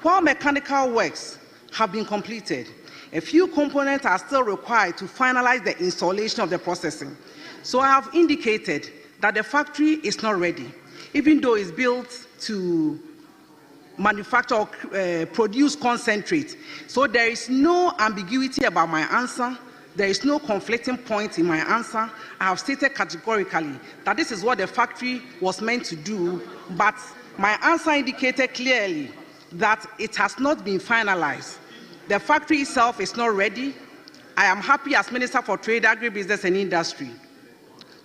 While mechanical works have been completed, a few components are still required to finalize the installation of the processing. So I have indicated that the factory is not ready, even though it's built to manufacture or produce concentrate. So there is no ambiguity about my answer. There is no conflicting point in my answer. I have stated categorically that this is what the factory was meant to do, but my answer indicated clearly that it has not been finalized. The factory itself is not ready. I am happy as Minister for Trade, Agribusiness and Industry,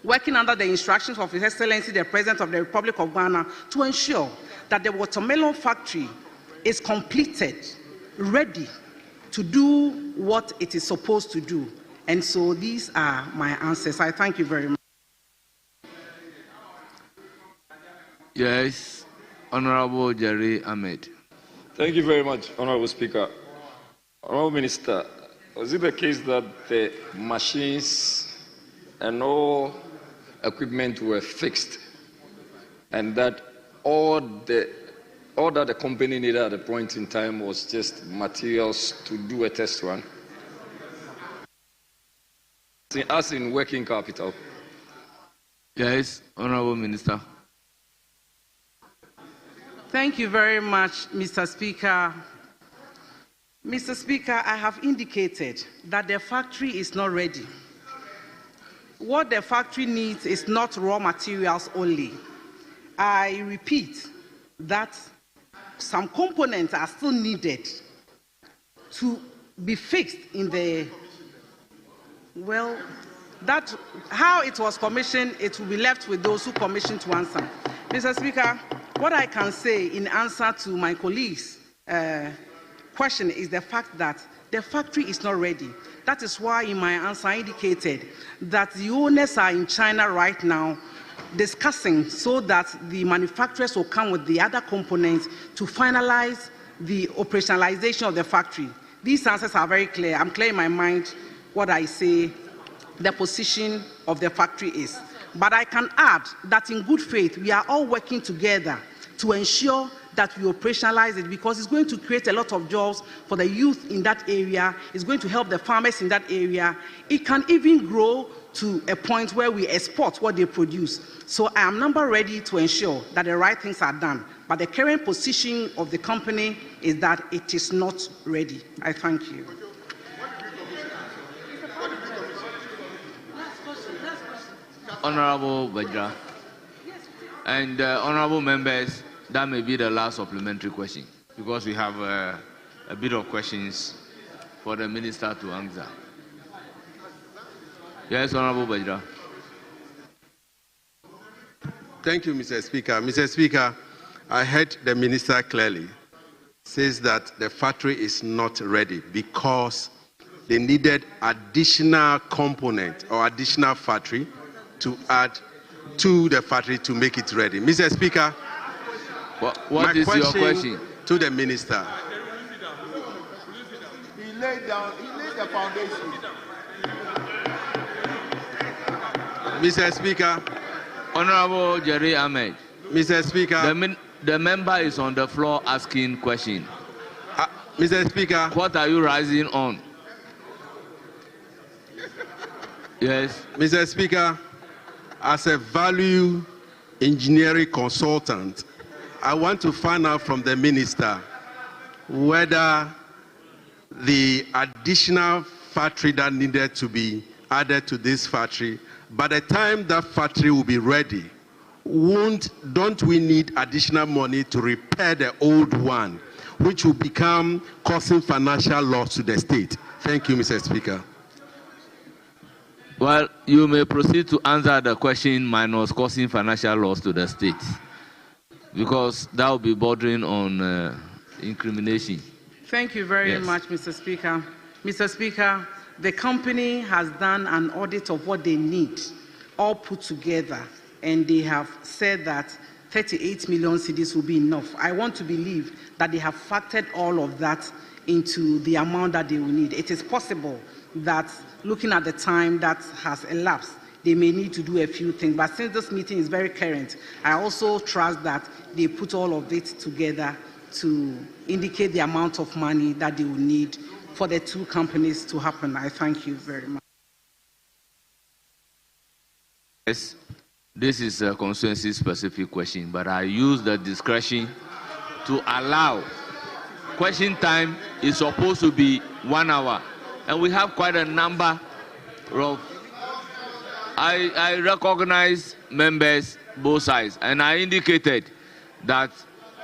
working under the instructions of His Excellency the President of the Republic of Ghana, to ensure that the watermelon factory is completed, ready to do what it is supposed to do. And so these are my answers. I thank you very much. Yes, Honorable Jerry Ahmed. Thank you very much, Honorable Speaker. Honorable Minister, was it the case that the machines and all equipment were fixed, and that all that the company needed at the point in time was just materials to do a test run? As in working capital. Yes, Honorable Minister. Thank you very much, Mr. Speaker. Mr. Speaker, I have indicated that the factory is not ready. What the factory needs is not raw materials only. I repeat that some components are still needed to be fixed in the, well, that how it was commissioned, it will be left with those who commissioned to answer. Mr. Speaker, what I can say in answer to my colleagues' question is the fact that the factory is not ready. That is why in my answer I indicated that the owners are in China right now discussing so that the manufacturers will come with the other components to finalize the operationalization of the factory. These answers are very clear. I'm clear in my mind what I say the position of the factory is. But I can add that in good faith, we are all working together to ensure that we operationalize it, because it's going to create a lot of jobs for the youth in that area. It's going to help the farmers in that area. It can even grow to a point where we export what they produce. So I am number ready to ensure that the right things are done. But the current position of the company is that it is not ready. I thank you. Honorable Bajra. And honorable members, that may be the last supplementary question, because we have a bit of questions for the minister to answer. Yes, Honorable Bajra. Thank you, Mr. Speaker. Mr. Speaker, I heard the minister clearly says that the factory is not ready because they needed additional component or additional factory to add to the factory to make it ready. Mr. Speaker, what is your question to the minister? He laid the foundation. Mr. Speaker. Honorable Jerry Ahmed. Mr. Speaker. The member is on the floor asking question. Mr. Speaker. What are you rising on? Yes. Mr. Speaker, as a value engineering consultant, I want to find out from the minister whether the additional factory that needed to be added to this factory, by the time that factory will be ready, don't we need additional money to repair the old one, which will become causing financial loss to the state? Thank you, Mr. Speaker. Well, you may proceed to answer the question minus causing financial loss to the state, because that will be bordering on incrimination. Thank you very much, Mr. Speaker. Mr. Speaker, the company has done an audit of what they need, all put together, and they have said that 38 million cedis will be enough. I want to believe that they have factored all of that into the amount that they will need. It is possible that, looking at the time that has elapsed, they may need to do a few things. But since this meeting is very current, I also trust that they put all of it together to indicate the amount of money that they will need for the two companies to happen. I thank you very much. Yes, this is a constituency-specific question, but I use the discretion to allow. Question time is supposed to be 1 hour, and we have quite a number of. I recognize members both sides, and I indicated that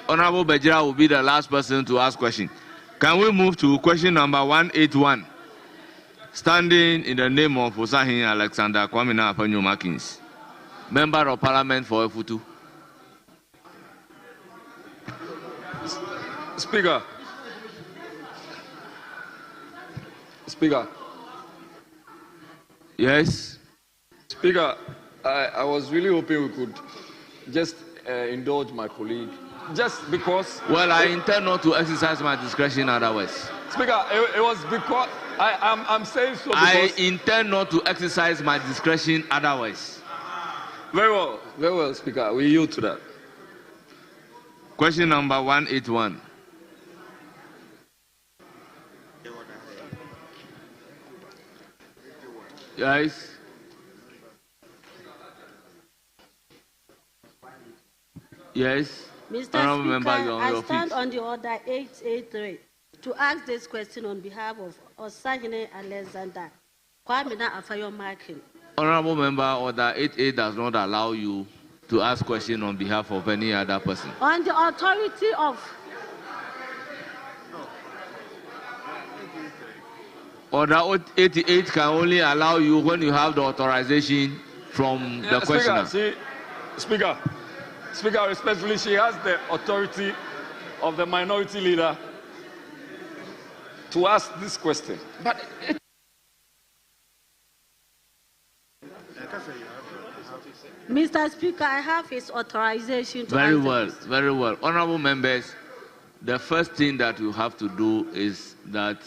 Honorable Bejira will be the last person to ask question. Can we move to question number 181? Standing in the name of Osahin Alexander Kwamina Afanyo Makins, Member of Parliament for Efutu. Speaker. Yes. Speaker, I was really hoping we could just indulge my colleague, just because. Well, I intend not to exercise my discretion otherwise. Speaker, it was because I'm saying so. Because I intend not to exercise my discretion otherwise. Very well, Speaker. We yield to that. Question number 181. Yes. Yes. Mr. Speaker, I stand on the order 883 to ask this question on behalf of Osahine Alexander Kwamina Afanyo Makin. Honorable Member, Order 88 does not allow you to ask question on behalf of any other person. On the authority of... Order 88 can only allow you when you have the authorization from the questioner. Speaker, respectfully, she has the authority of the minority leader to ask this question. But Mr. Speaker, I have his authorization to Very well, very well. Honorable members, the first thing that you have to do is that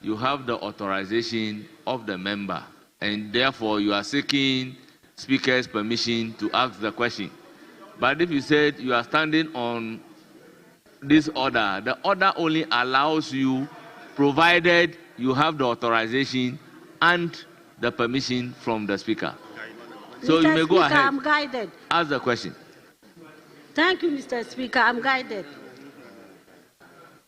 you have the authorization of the member, and therefore you are seeking Speaker's permission to ask the question. But if you said you are standing on this order, the order only allows you, provided you have the authorization and the permission from the Speaker. So Mr. you may Speaker, go ahead. I'm guided. Ask the question. Thank you, Mr. Speaker. I'm guided.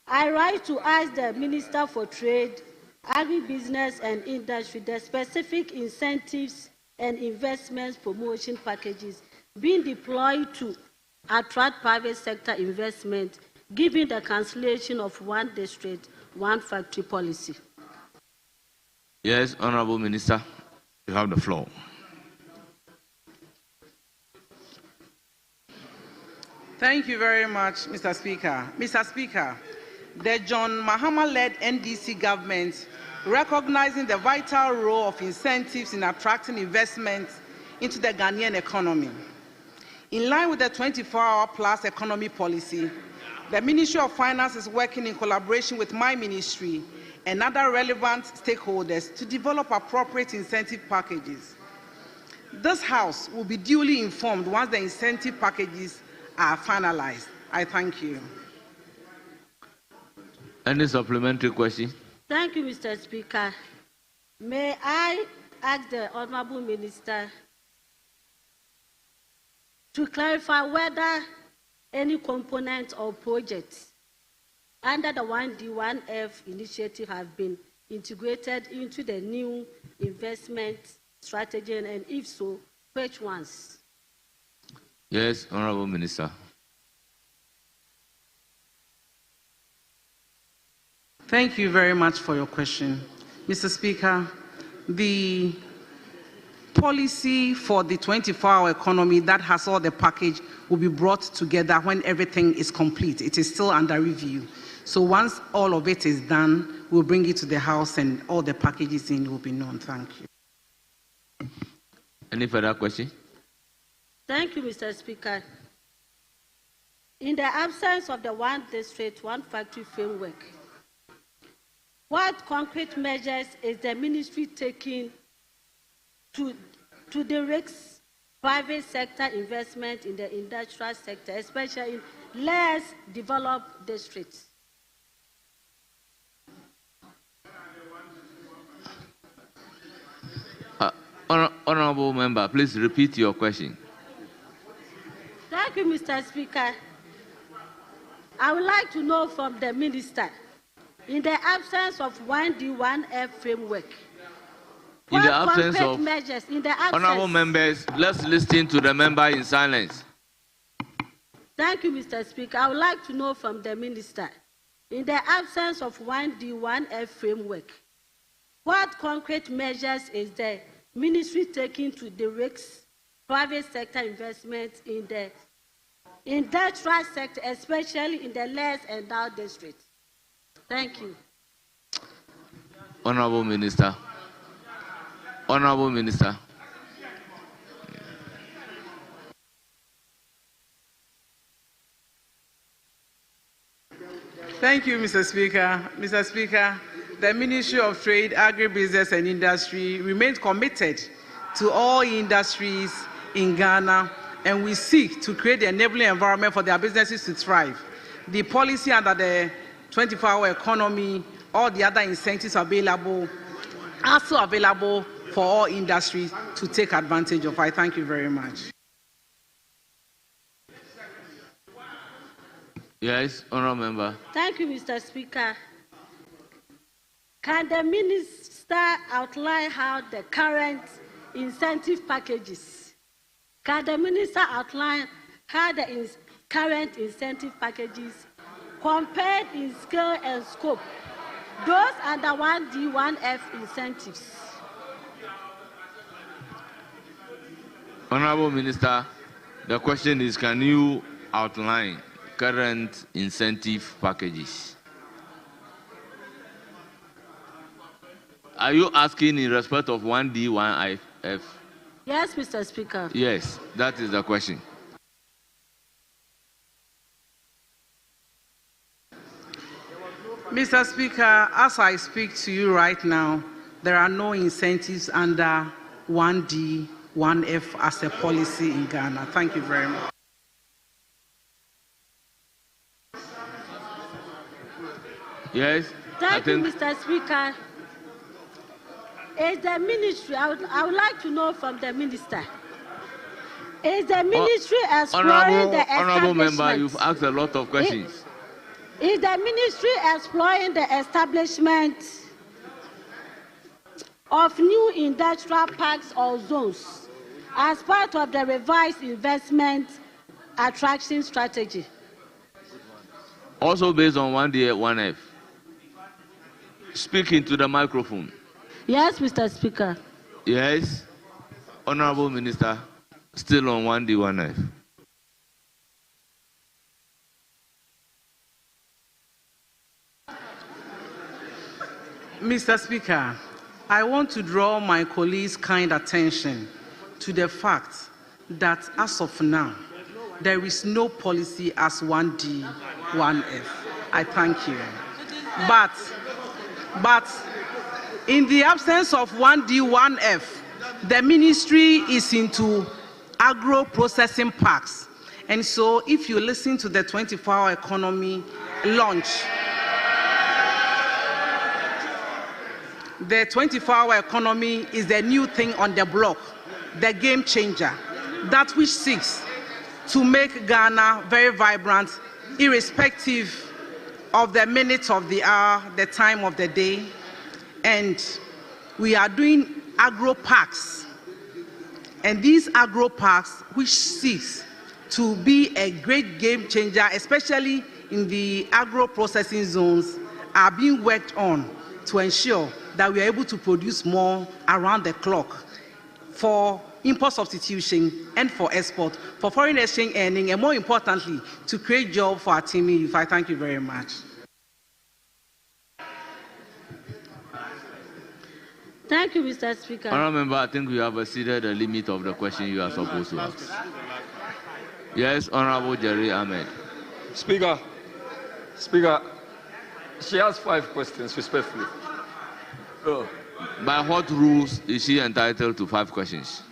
I rise to ask the Minister for Trade, Agribusiness and Industry the specific incentives and investments promotion packages being deployed to attract private sector investment, given the cancellation of one district, one factory policy. Yes, Honorable Minister, you have the floor. Thank you very much, Mr. Speaker. Mr. Speaker, the John Mahama-led NDC government, recognizing the vital role of incentives in attracting investments into the Ghanaian economy. In line with the 24-hour-plus economy policy, the Ministry of Finance is working in collaboration with my ministry and other relevant stakeholders to develop appropriate incentive packages. This House will be duly informed once the incentive packages are finalized. I thank you. Any supplementary question? Thank you, Mr. Speaker. May I ask the Honorable Minister to clarify whether any component or project under the 1D1F initiative have been integrated into the new investment strategy, and if so, which ones? Yes, Honorable Minister. Thank you very much for your question. Mr. Speaker, the policy for the 24-hour economy that has all the package will be brought together when everything is complete. It is still under review. So once all of it is done, we'll bring it to the House and all the packages in will be known. Thank you. Any further question? Thank you, Mr. Speaker. In the absence of the one district, one factory framework, what concrete measures is the ministry taking to direct private sector investment in the industrial sector, especially in less developed districts? Honorable Member, please repeat your question. Thank you, Mr. Speaker. I would like to know from the Minister, in the absence of 1D1F framework, In the absence of measures, in the absence, honorable members, let's listen to the member in silence. Thank you, Mr. Speaker. I would like to know from the Minister, in the absence of 1D1F framework, what concrete measures is the ministry taking to direct private sector investment in the industrial sector, especially in the less endowed districts? Thank you. Honorable Minister. Honorable Minister. Thank you, Mr. Speaker. Mr. Speaker, the Ministry of Trade, Agribusiness and Industry remains committed to all industries in Ghana, and we seek to create the enabling environment for their businesses to thrive. The policy under the 24-hour economy, all the other incentives available, are also available for all industries to take advantage of. I thank you very much. Yes, Honorable Member. Thank you, Mr. Speaker. Can the Minister outline how the current incentive packages, current incentive packages compared in scale and scope, those under 1D1F incentives? Honorable Minister, the question is, can you outline current incentive packages? Are you asking in respect of 1D1F? Yes, Mr. Speaker. Yes, that is the question. Mr. Speaker, as I speak to you right now, there are no incentives under 1D1F as a policy in Ghana. Thank you very much. Yes. Thank you, Mr. Speaker. Is the ministry, I would like to know from the Minister, is the ministry exploring the establishment? Honorable Member, you've asked a lot of questions. Is the ministry exploring the establishment of new industrial parks or zones as part of the revised investment attraction strategy? Also based on 1D1F. Speaking to the microphone. Yes, Mr. Speaker. Yes, Honorable Minister, still on 1D1F. Mr. Speaker, I want to draw my colleagues' kind attention to the fact that as of now, there is no policy as 1D1F. I thank you. But in the absence of 1D1F, the ministry is into agro-processing parks. And so if you listen to the 24-hour economy launch, the 24-hour economy is the new thing on the block, the game changer, that which seeks to make Ghana very vibrant, irrespective of the minute of the hour, the time of the day. And we are doing agro parks. And these agro parks, which seeks to be a great game changer, especially in the agro processing zones, are being worked on to ensure that we are able to produce more around the clock for import substitution and for export, for foreign exchange earning, and more importantly, to create jobs for our teaming youth. I thank you very much. Thank you, Mr. Speaker. Honourable Member, I think you have exceeded the limit of the question you are supposed to ask. Yes, Honourable Jerry Ahmed. Speaker, she has 5 questions, respectfully. Oh. By what rules is she entitled to 5 questions?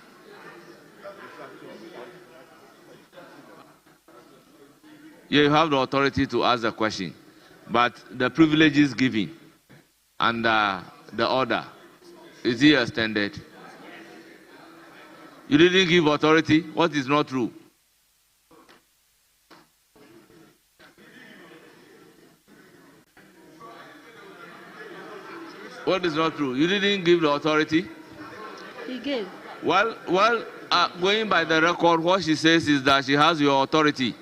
You have the authority to ask the question, but the privileges given under the order, is it extended? You didn't give authority. What is not true? What is not true? You didn't give the authority? He gave. Well, going by the record, what she says is that she has your authority.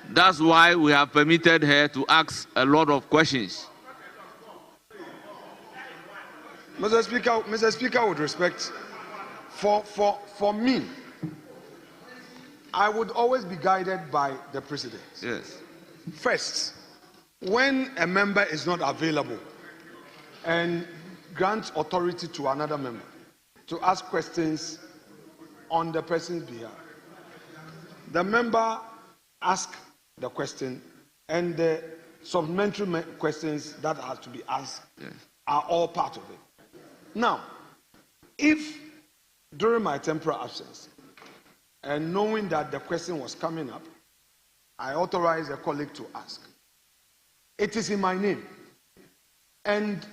That's why we have permitted her to ask a lot of questions. Mr. Speaker, with respect, for me, I would always be guided by the President. Yes. First, when a member is not available and grants authority to another member to ask questions on the person's behalf, the member asks the question and the supplementary questions that have to be asked are all part of it. Now, if during my temporary absence and knowing that the question was coming up, I authorized a colleague to ask, it is in my name, and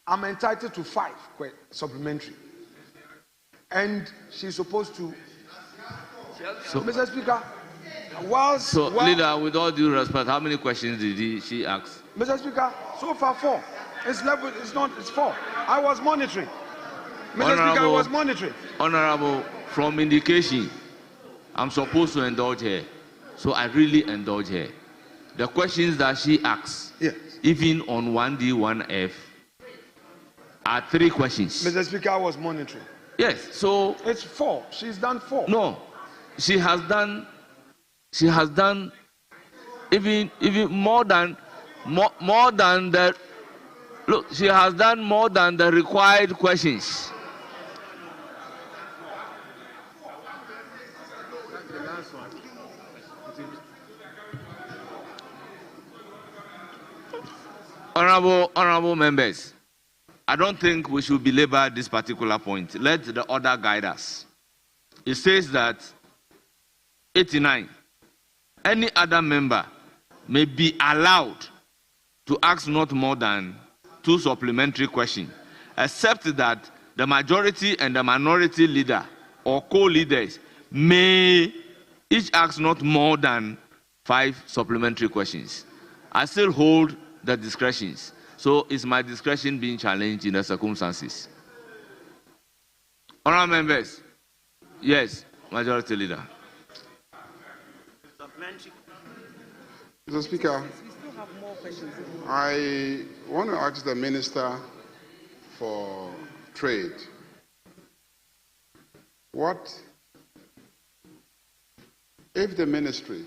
I'm entitled to 5 supplementary, and she's supposed to. So, Mr. Speaker, Leader, with all due respect, how many questions did she ask? Mr. Speaker, so far 4. It's 4. I was monitoring. Mr. Speaker, I was monitoring. Honorable, from indication, I'm supposed to indulge her, so I really indulge her. The questions that she asks, yes, even on 1D, 1F, are 3 questions. Mr. Speaker, I was monitoring. Yes, so it's 4. She's done 4. No, she has done even more than the. Look, she has done more than the required questions. Honorable members, I don't think we should belabor this particular point. Let the order guide us. It says that 89, any other member may be allowed to ask not more than 2 supplementary questions, except that the majority and the minority leader or co-leaders may each ask not more than 5 supplementary questions. I still hold the discretions. So is my discretion being challenged in the circumstances? Honourable members, yes, majority leader. Mr. Speaker, I want to ask the Minister for Trade, what if the ministry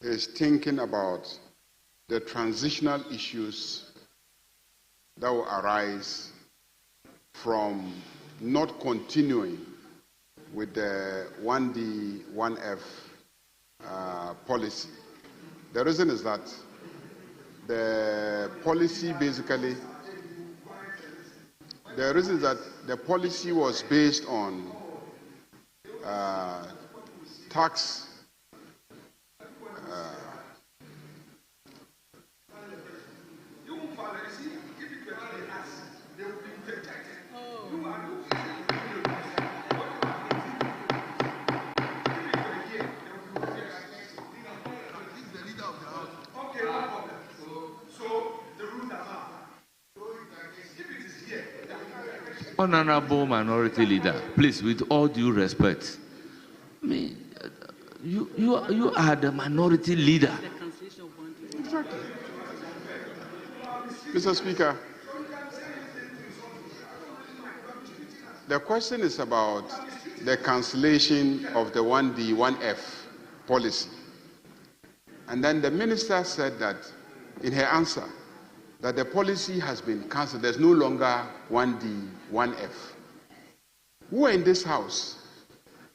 is thinking about the transitional issues that will arise from not continuing with the 1D, 1F policy. The reason is that the policy basically, the reason is that the policy was based on tax Honorable Minority Leader, please, with all due respect, I mean, you are the Minority Leader. Exactly. Mr. Speaker, the question is about the cancellation of the 1D, 1F policy. And then the minister said that in her answer, that the policy has been cancelled. There's no longer 1D, 1F. We were in this house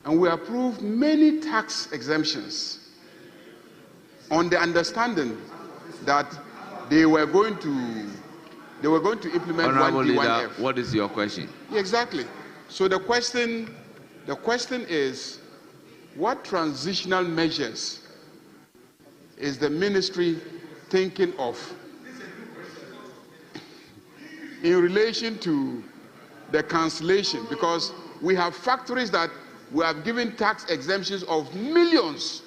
and we approved many tax exemptions on the understanding that they were going to implement Honorable 1D, Leader, 1F. what is your question? Exactly. So the question is, what transitional measures is the ministry thinking of in relation to the cancellation? Because we have factories that we have given tax exemptions of millions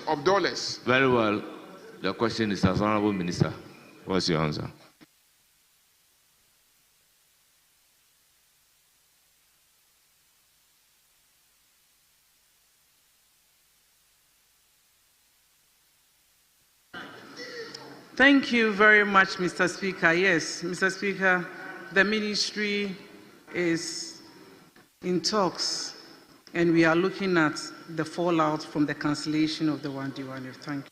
of dollars. Very well. The question is, as Honorable Minister, what's your answer? Thank you very much, Mr. Speaker. Yes, Mr. Speaker, the ministry is in talks, and we are looking at the fallout from the cancellation of the 1D1F. Thank you.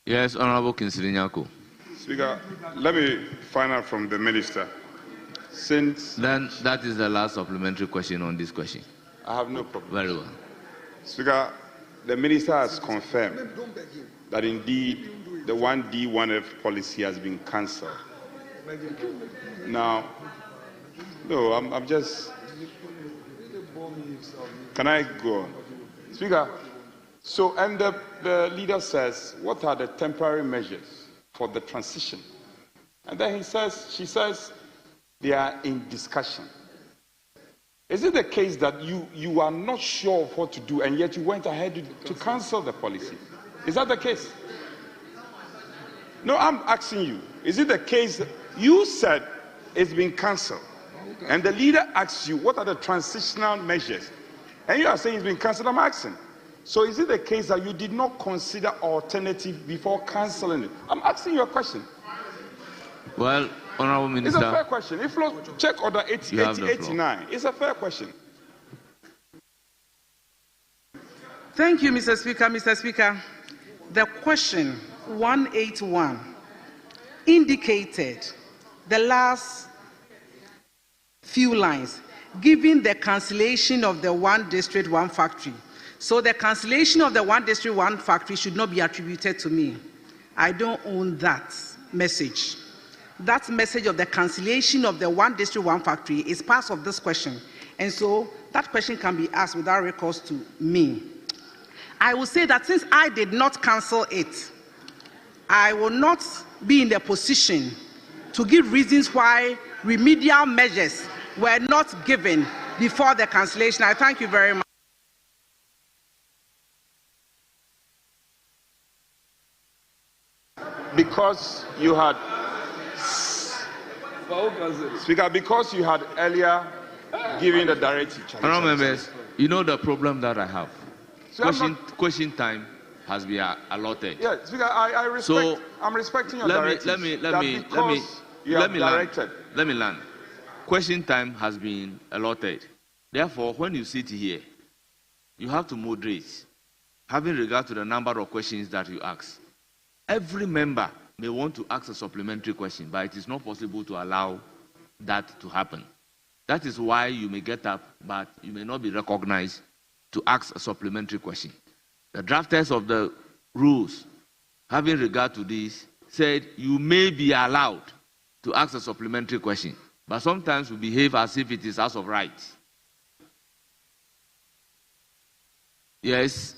Yes, Honorable Kinsley Nyako. Speaker, let me find out from the minister. Since then, that is the last supplementary question on this question. I have no problem. Very well. Speaker, the minister has confirmed that indeed the 1D, 1F policy has been cancelled. Now, no, I'm just. Can I go on? Speaker, so, and the leader says, what are the temporary measures for the transition? And then she says, they are in discussion. Is it the case that you are not sure of what to do and yet you went ahead to cancel the policy? Is that the case? No, I'm asking you. Is it the case that you said it's been cancelled and the leader asks you what are the transitional measures and you are saying it's been cancelled? I'm asking. So is it the case that you did not consider alternative before cancelling it? I'm asking you a question. Well, Honorable Minister, it's a fair question. If you check order 89, it's a fair question. Thank you, Mr. Speaker. Mr. Speaker, the question 181 indicated the last few lines, given the cancellation of the 1 district, 1 factory. So the cancellation of the 1 district, 1 factory should not be attributed to me. I don't own that message. That message of the cancellation of the 1 district, 1 factory is part of this question. And so that question can be asked without recourse to me. I will say that since I did not cancel it, I will not be in the position to give reasons why remedial measures were not given before the cancellation. I thank you very much. Because you had, Speaker, because you had earlier given the directive. Honourable members, you know the problem that I have. Question time has been allotted. Yeah, Speaker, I respect. So I'm respecting your directive. Let me land. Question time has been allotted. Therefore, when you sit here, you have to moderate, having regard to the number of questions that you ask. Every member may want to ask a supplementary question, but it is not possible to allow that to happen. That is why you may get up, but you may not be recognized to ask a supplementary question. The drafters of the rules, having regard to this, said you may be allowed to ask a supplementary question, but sometimes we behave as if it is as of right. Yes?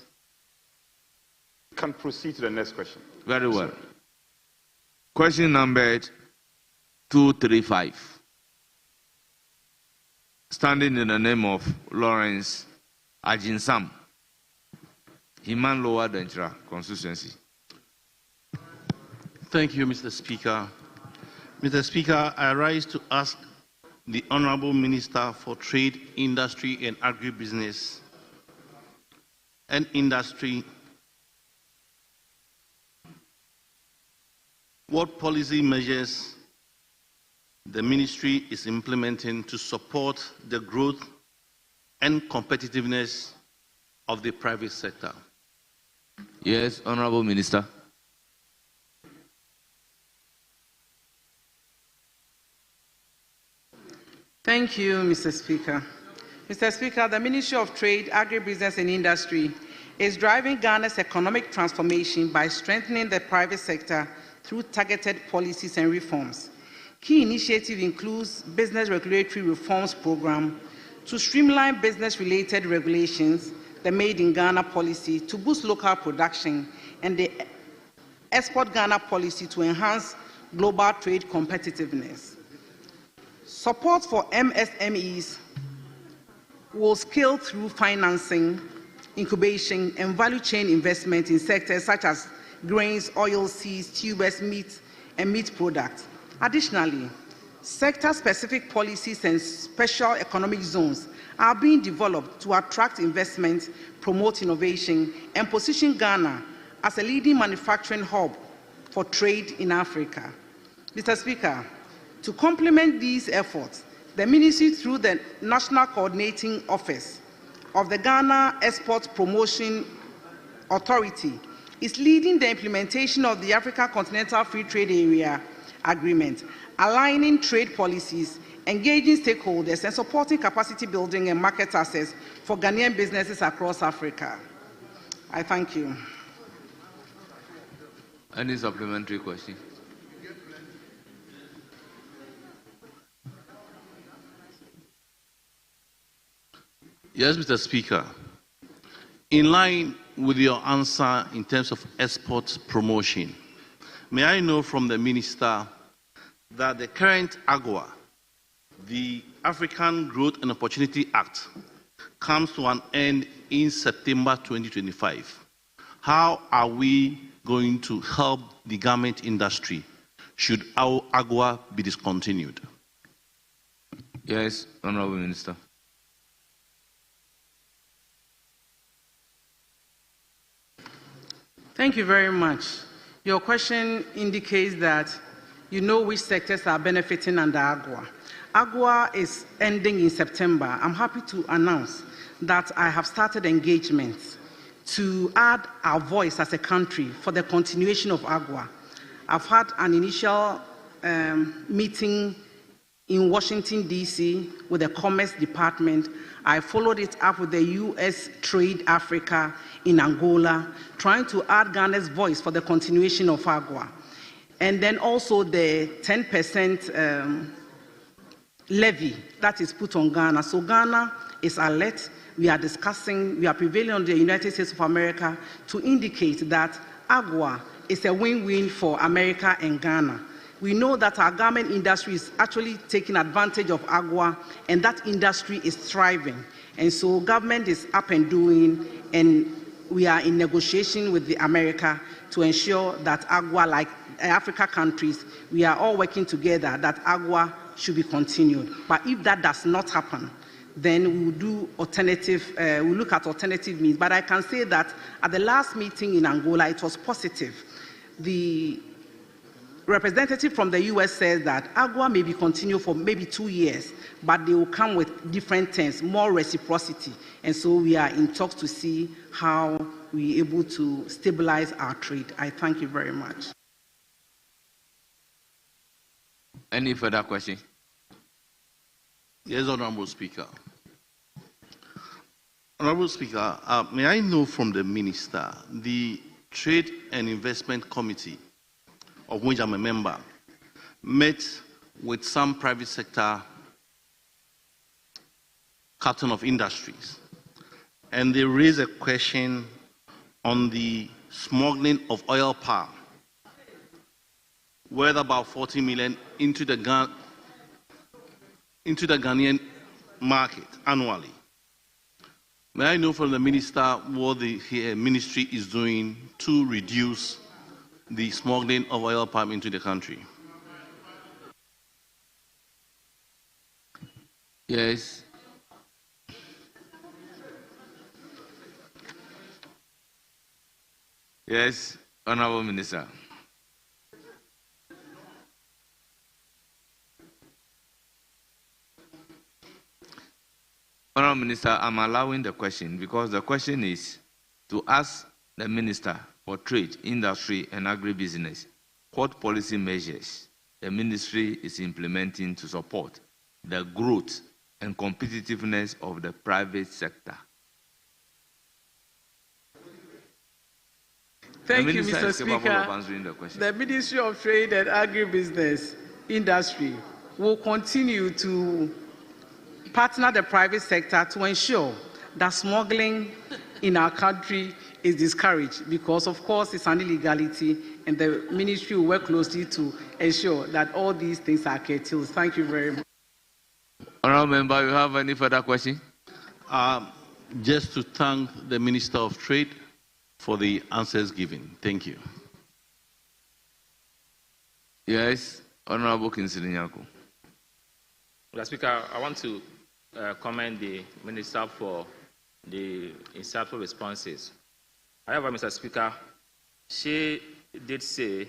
Can proceed to the next question. Very well. Question numbered 235. Standing in the name of Lawrence Ajinsam, Himan Lower Denchira constituency. Thank you, Mr. Speaker. Mr. Speaker, I rise to ask the Honourable Minister for Trade, Industry and Agribusiness and Industry what policy measures the Ministry is implementing to support the growth and competitiveness of the private sector. Yes, Honourable Minister. Thank you, Mr. Speaker. Mr. Speaker, the Ministry of Trade, Agribusiness and Industry is driving Ghana's economic transformation by strengthening the private sector through targeted policies and reforms. Key initiative includes Business Regulatory Reforms Program to streamline business-related regulations, the Made in Ghana policy to boost local production, and the Export Ghana policy to enhance global trade competitiveness. Support for MSMEs will scale through financing, incubation, and value chain investment in sectors such as grains, oilseeds, tubers, meat, and meat products. Additionally, sector-specific policies and special economic zones are being developed to attract investment, promote innovation, and position Ghana as a leading manufacturing hub for trade in Africa. Mr. Speaker, to complement these efforts, the Ministry, through the National Coordinating Office of the Ghana Export Promotion Authority, is leading the implementation of the Africa Continental Free Trade Area Agreement, aligning trade policies, engaging stakeholders, and supporting capacity building and market access for Ghanaian businesses across Africa. I thank you. Any supplementary question? Yes, Mr. Speaker. In line with your answer in terms of export promotion, may I know from the Minister that the current AGOA, the African Growth and Opportunity Act, comes to an end in September 2025. How are we going to help the garment industry should our AGOA be discontinued? Yes, Honourable Minister. Thank you very much. Your question indicates that you know which sectors are benefiting under AGOA. AGOA is ending in September. I'm happy to announce that I have started engagements to add our voice as a country for the continuation of AGOA. I've had an initial meeting in Washington, D.C. with the Commerce Department. I followed it up with the U.S. Trade Africa in Angola, trying to add Ghana's voice for the continuation of AGOA. And then also the 10% levy that is put on Ghana. So Ghana is alert. We are discussing, we are prevailing on the United States of America to indicate that AGOA is a win-win for America and Ghana. We know that our garment industry is actually taking advantage of AGOA, and that industry is thriving. And so government is up and doing, and we are in negotiation with the America to ensure that AGOA, like Africa countries, we are all working together that AGOA should be continued. But if that does not happen, then we will do alternative, we'll look at alternative means. But I can say that at the last meeting in Angola, it was positive. The representative from the U.S. says that AGOA may be continued for maybe 2 years, but they will come with different terms, more reciprocity. And so we are in talks to see how we're able to stabilize our trade. I thank you very much. Any further question? Yes, Honourable Speaker. Honourable Speaker, may I know from the Minister, the Trade and Investment Committee, of which I'm a member, met with some private sector captain of industries, and they raised a question on the smuggling of oil palm, worth about 40 million into the Ghanaian market annually. May I know from the Minister what the ministry is doing to reduce the smuggling of oil palm into the country? Yes. Yes, Honorable Minister. Honorable Minister, I'm allowing the question because the question is to ask the Minister for Trade, Industry and Agribusiness what policy measures the ministry is implementing to support the growth and competitiveness of the private sector. Thank you, Mr. Speaker. The Ministry of Trade and Agribusiness Industry will continue to partner the private sector to ensure that smuggling in our country is discouraged because, of course, it's an illegality, and the ministry will work closely to ensure that all these things are curtailed. Thank you very much. Honourable Member, you have any further question? Just to thank the Minister of Trade for the answers given. Thank you. Yes, Honourable Kinsley Nyako. Mr. Speaker, I want to commend the Minister for the insightful responses. However, Mr. Speaker, she did say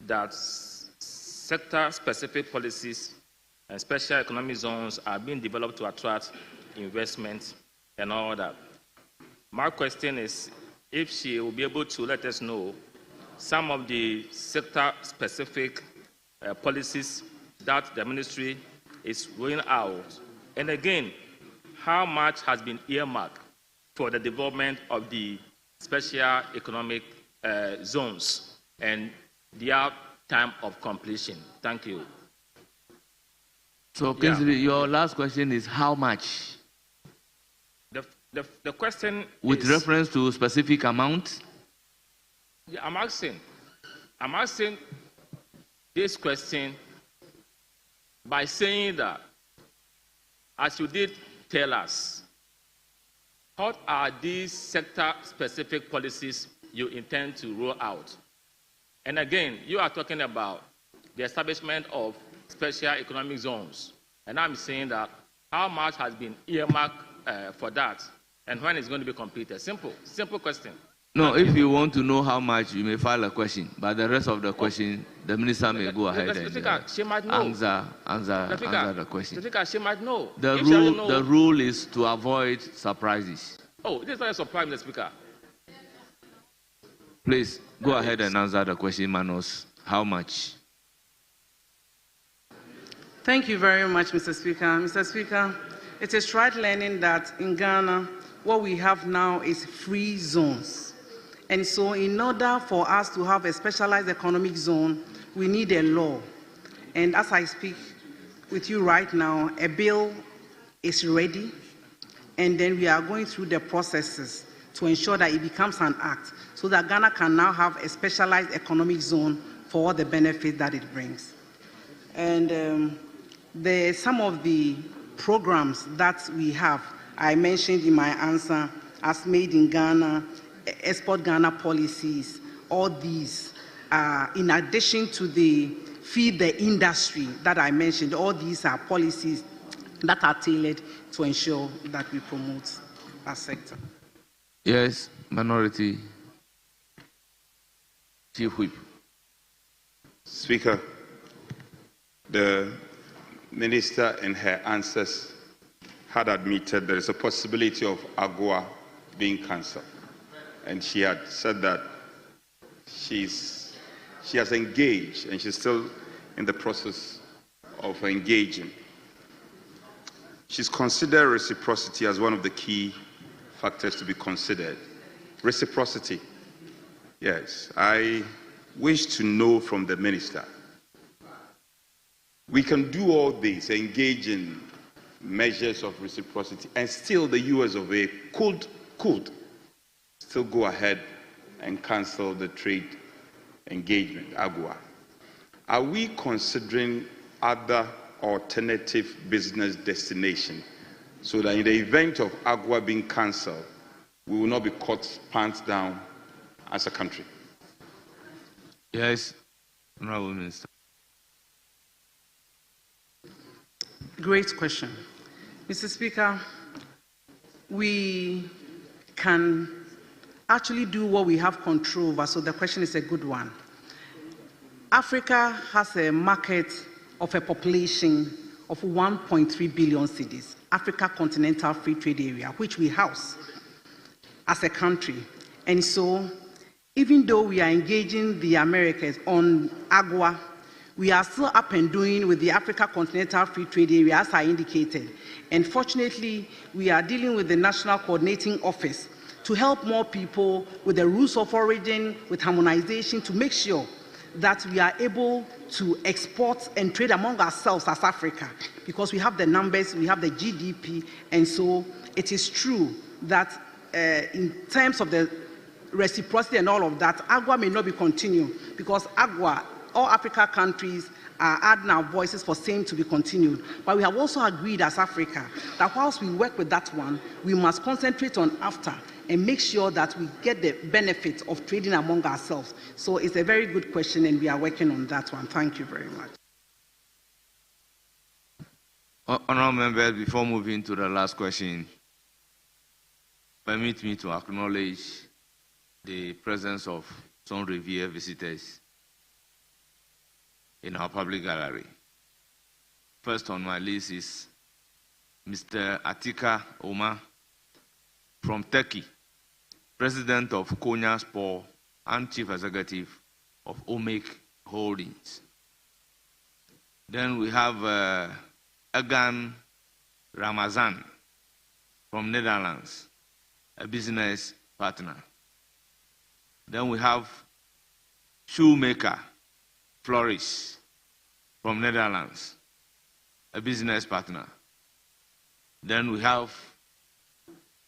that sector-specific policies and special economic zones are being developed to attract investment and all that. My question is if she will be able to let us know some of the sector-specific policies that the ministry is rolling out, and again, how much has been earmarked for the development of the special economic zones and their time of completion. Thank you. So, Kinsley, your last question is how much? The question with is, reference to specific amount? Yeah, I'm asking this question by saying that, as you did tell us, what are these sector-specific policies you intend to roll out? And again, you are talking about the establishment of special economic zones. And I'm saying that how much has been earmarked for that, and when it's going to be completed? Simple question. No, if you want to know how much, you may file a question. But the rest of the question, the minister may go ahead and she might know. answer the question. She might know. The rule is to avoid surprises. Oh, this is not a surprise, Mr. Speaker. Please, go ahead and answer the question, Manos. How much? Thank you very much, Mr. Speaker. Mr. Speaker, it is right learning that in Ghana, what we have now is free zones. And so in order for us to have a specialized economic zone, we need a law. And as I speak with you right now, a bill is ready, and then we are going through the processes to ensure that it becomes an act, so that Ghana can now have a specialized economic zone for all the benefits that it brings. And some of the programs that we have, I mentioned in my answer, as Made in Ghana, Export Ghana policies, all these, in addition to the Feed the Industry that I mentioned, all these are policies that are tailored to ensure that we promote our sector. Yes, Minority Chief Whip. Speaker, the Minister in her answers had admitted there is a possibility of AGOA being cancelled. And she had said that she has engaged and she's still in the process of engaging. She's considered reciprocity as one of the key factors to be considered. Reciprocity. Yes, I wish to know from the Minister. We can do all this, engage in measures of reciprocity, and still the US of A could still go ahead and cancel the trade engagement, AGOA. Are we considering other alternative business destinations so that in the event of AGOA being cancelled, we will not be caught pants down as a country? Yes, Honourable Minister. Great question. Mr. Speaker, we can actually do what we have control over, so the question is a good one. Africa has a market of a population of 1.3 billion cedis, Africa Continental Free Trade Area, which we house as a country. And so, even though we are engaging the Americas on AGOA, we are still up and doing with the Africa Continental Free Trade Area, as I indicated. And fortunately, we are dealing with the National Coordinating Office to help more people with the rules of origin, with harmonization, to make sure that we are able to export and trade among ourselves as Africa, because we have the numbers, we have the GDP, and so it is true that in terms of the reciprocity and all of that, AGOA may not be continued, because AGOA, all Africa countries are adding our voices for same to be continued. But we have also agreed as Africa that whilst we work with that one, we must concentrate on AFTA and make sure that we get the benefit of trading among ourselves. So it's a very good question, and we are working on that one. Thank you very much. Honourable members, before moving to the last question, permit me to acknowledge the presence of some revered visitors in our public gallery. First on my list is Mr. Atika Omar from Turkey, President of Konya Sport and Chief Executive of Omek Holdings. Then we have Egan Ramazan from Netherlands, a business partner. Then we have Shoemaker Flourish from Netherlands, a business partner. Then we have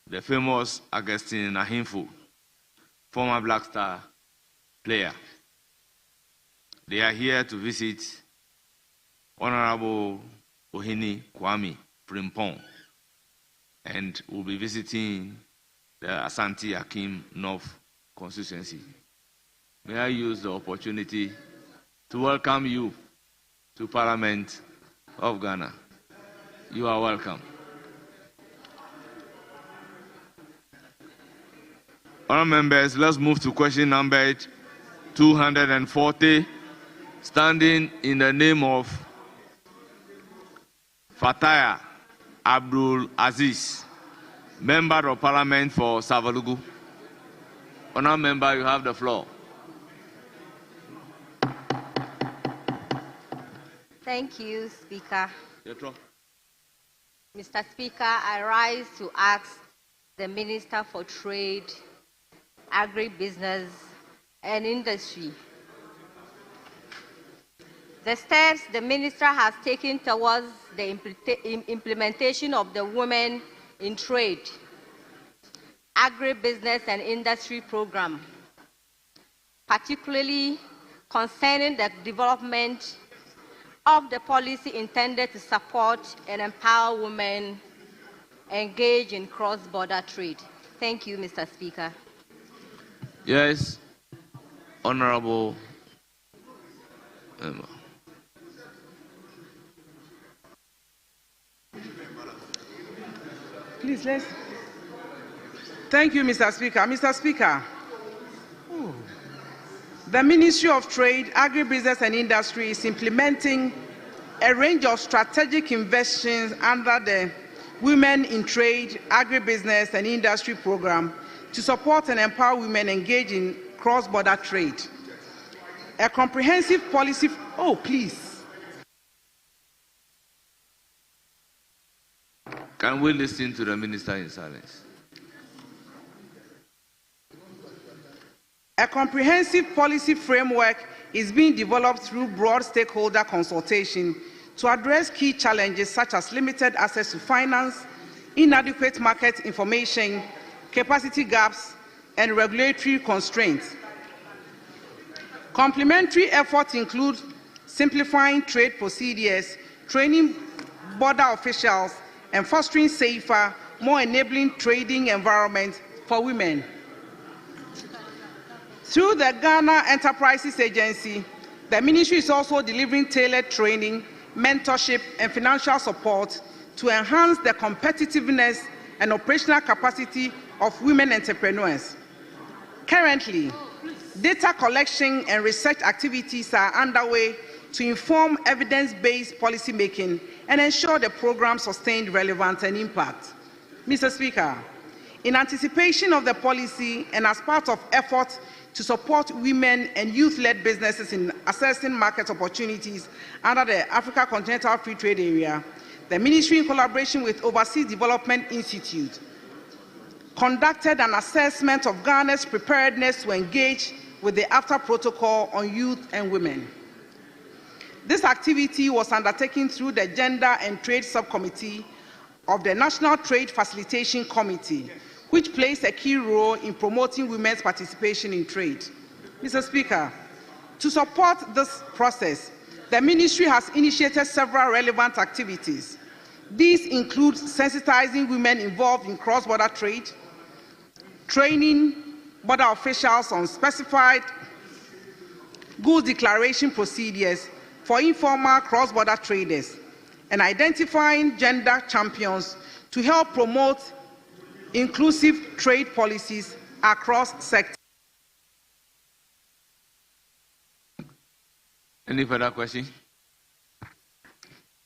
the famous Augustine Ahimfu, former Black Star player. They are here to visit Honorable Ohini Kwame Frimpong, and will be visiting the Asante Akim North constituency. May I use the opportunity to welcome you to Parliament of Ghana. You are welcome. Honourable members, let's move to question number 240, standing in the name of Fataya Abdul Aziz, Member of Parliament for Savalugu. Honourable member, you have the floor. Thank you, Speaker. Mr. Speaker, I rise to ask the Minister for Trade, Agribusiness and Industry the steps the Minister has taken towards the implementation of the Women in Trade, Agribusiness and Industry Program, particularly concerning the development of the policy intended to support and empower women engaged in cross-border trade. Thank you, Mr. Speaker. Yes, Honorable Emma. Please, let's. Thank you, Mr. Speaker. Mr. Speaker, the Ministry of Trade, Agribusiness and Industry is implementing a range of strategic investments under the Women in Trade, Agribusiness and Industry Program to support and empower women engaged in cross-border trade. A comprehensive policy. Oh, please. Can we listen to the Minister in silence? A comprehensive policy framework is being developed through broad stakeholder consultation to address key challenges such as limited access to finance, inadequate market information, capacity gaps, and regulatory constraints. Complementary efforts include simplifying trade procedures, training border officials, and fostering safer, more enabling trading environments for women. Through the Ghana Enterprises Agency, the Ministry is also delivering tailored training, mentorship, and financial support to enhance the competitiveness and operational capacity of women entrepreneurs. Currently, data collection and research activities are underway to inform evidence-based policymaking and ensure the program sustained relevance and impact. Mr. Speaker, in anticipation of the policy and as part of efforts to support women and youth-led businesses in accessing market opportunities under the Africa Continental Free Trade Area, the Ministry, in collaboration with Overseas Development Institute, conducted an assessment of Ghana's preparedness to engage with the AFTA Protocol on Youth and Women. This activity was undertaken through the Gender and Trade Subcommittee of the National Trade Facilitation Committee, which plays a key role in promoting women's participation in trade. Mr. Speaker, to support this process, the Ministry has initiated several relevant activities. These include sensitizing women involved in cross-border trade, training border officials on specified goods declaration procedures for informal cross-border traders, and identifying gender champions to help promote inclusive trade policies across sectors. Any further questions?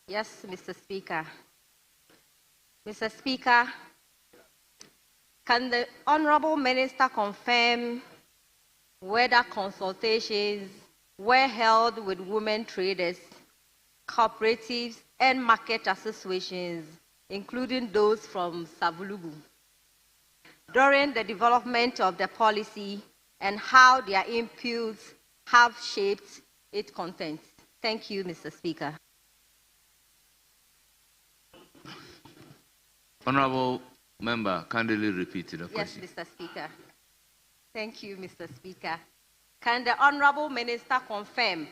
Yes, Mr. Speaker. Mr. Speaker, can the Honorable Minister confirm whether consultations were held with women traders, cooperatives, and market associations, including those from Savulugu, during the development of the policy and how their inputs have shaped its content? Thank you, Mr. Speaker. Honorable Member, kindly repeat the question. Yes, Mr. Speaker. Thank you, Mr. Speaker. Can the Honorable Minister confirm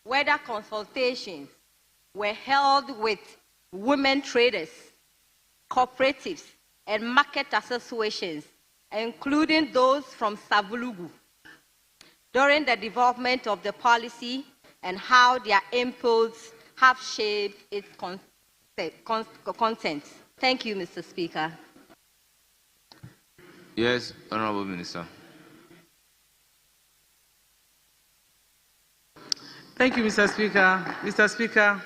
whether consultations were held with women traders, cooperatives, and market associations, including those from Savulugu, during the development of the policy and how their inputs have shaped its content? Thank you, Mr. Speaker. Yes, Honorable Minister. Thank you, Mr. Speaker. Mr. Speaker,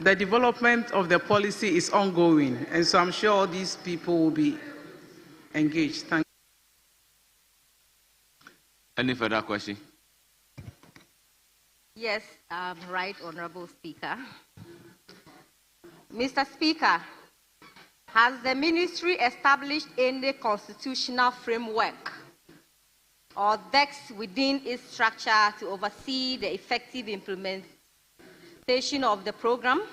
the development of the policy is ongoing, and so I'm sure these people will be engaged. Thank you. Any further question? Yes, right, Honorable Speaker. Mr. Speaker, has the Ministry established any constitutional framework or decks within its structure to oversee the effective implementation of the program?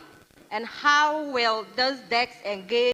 And how will those decks engage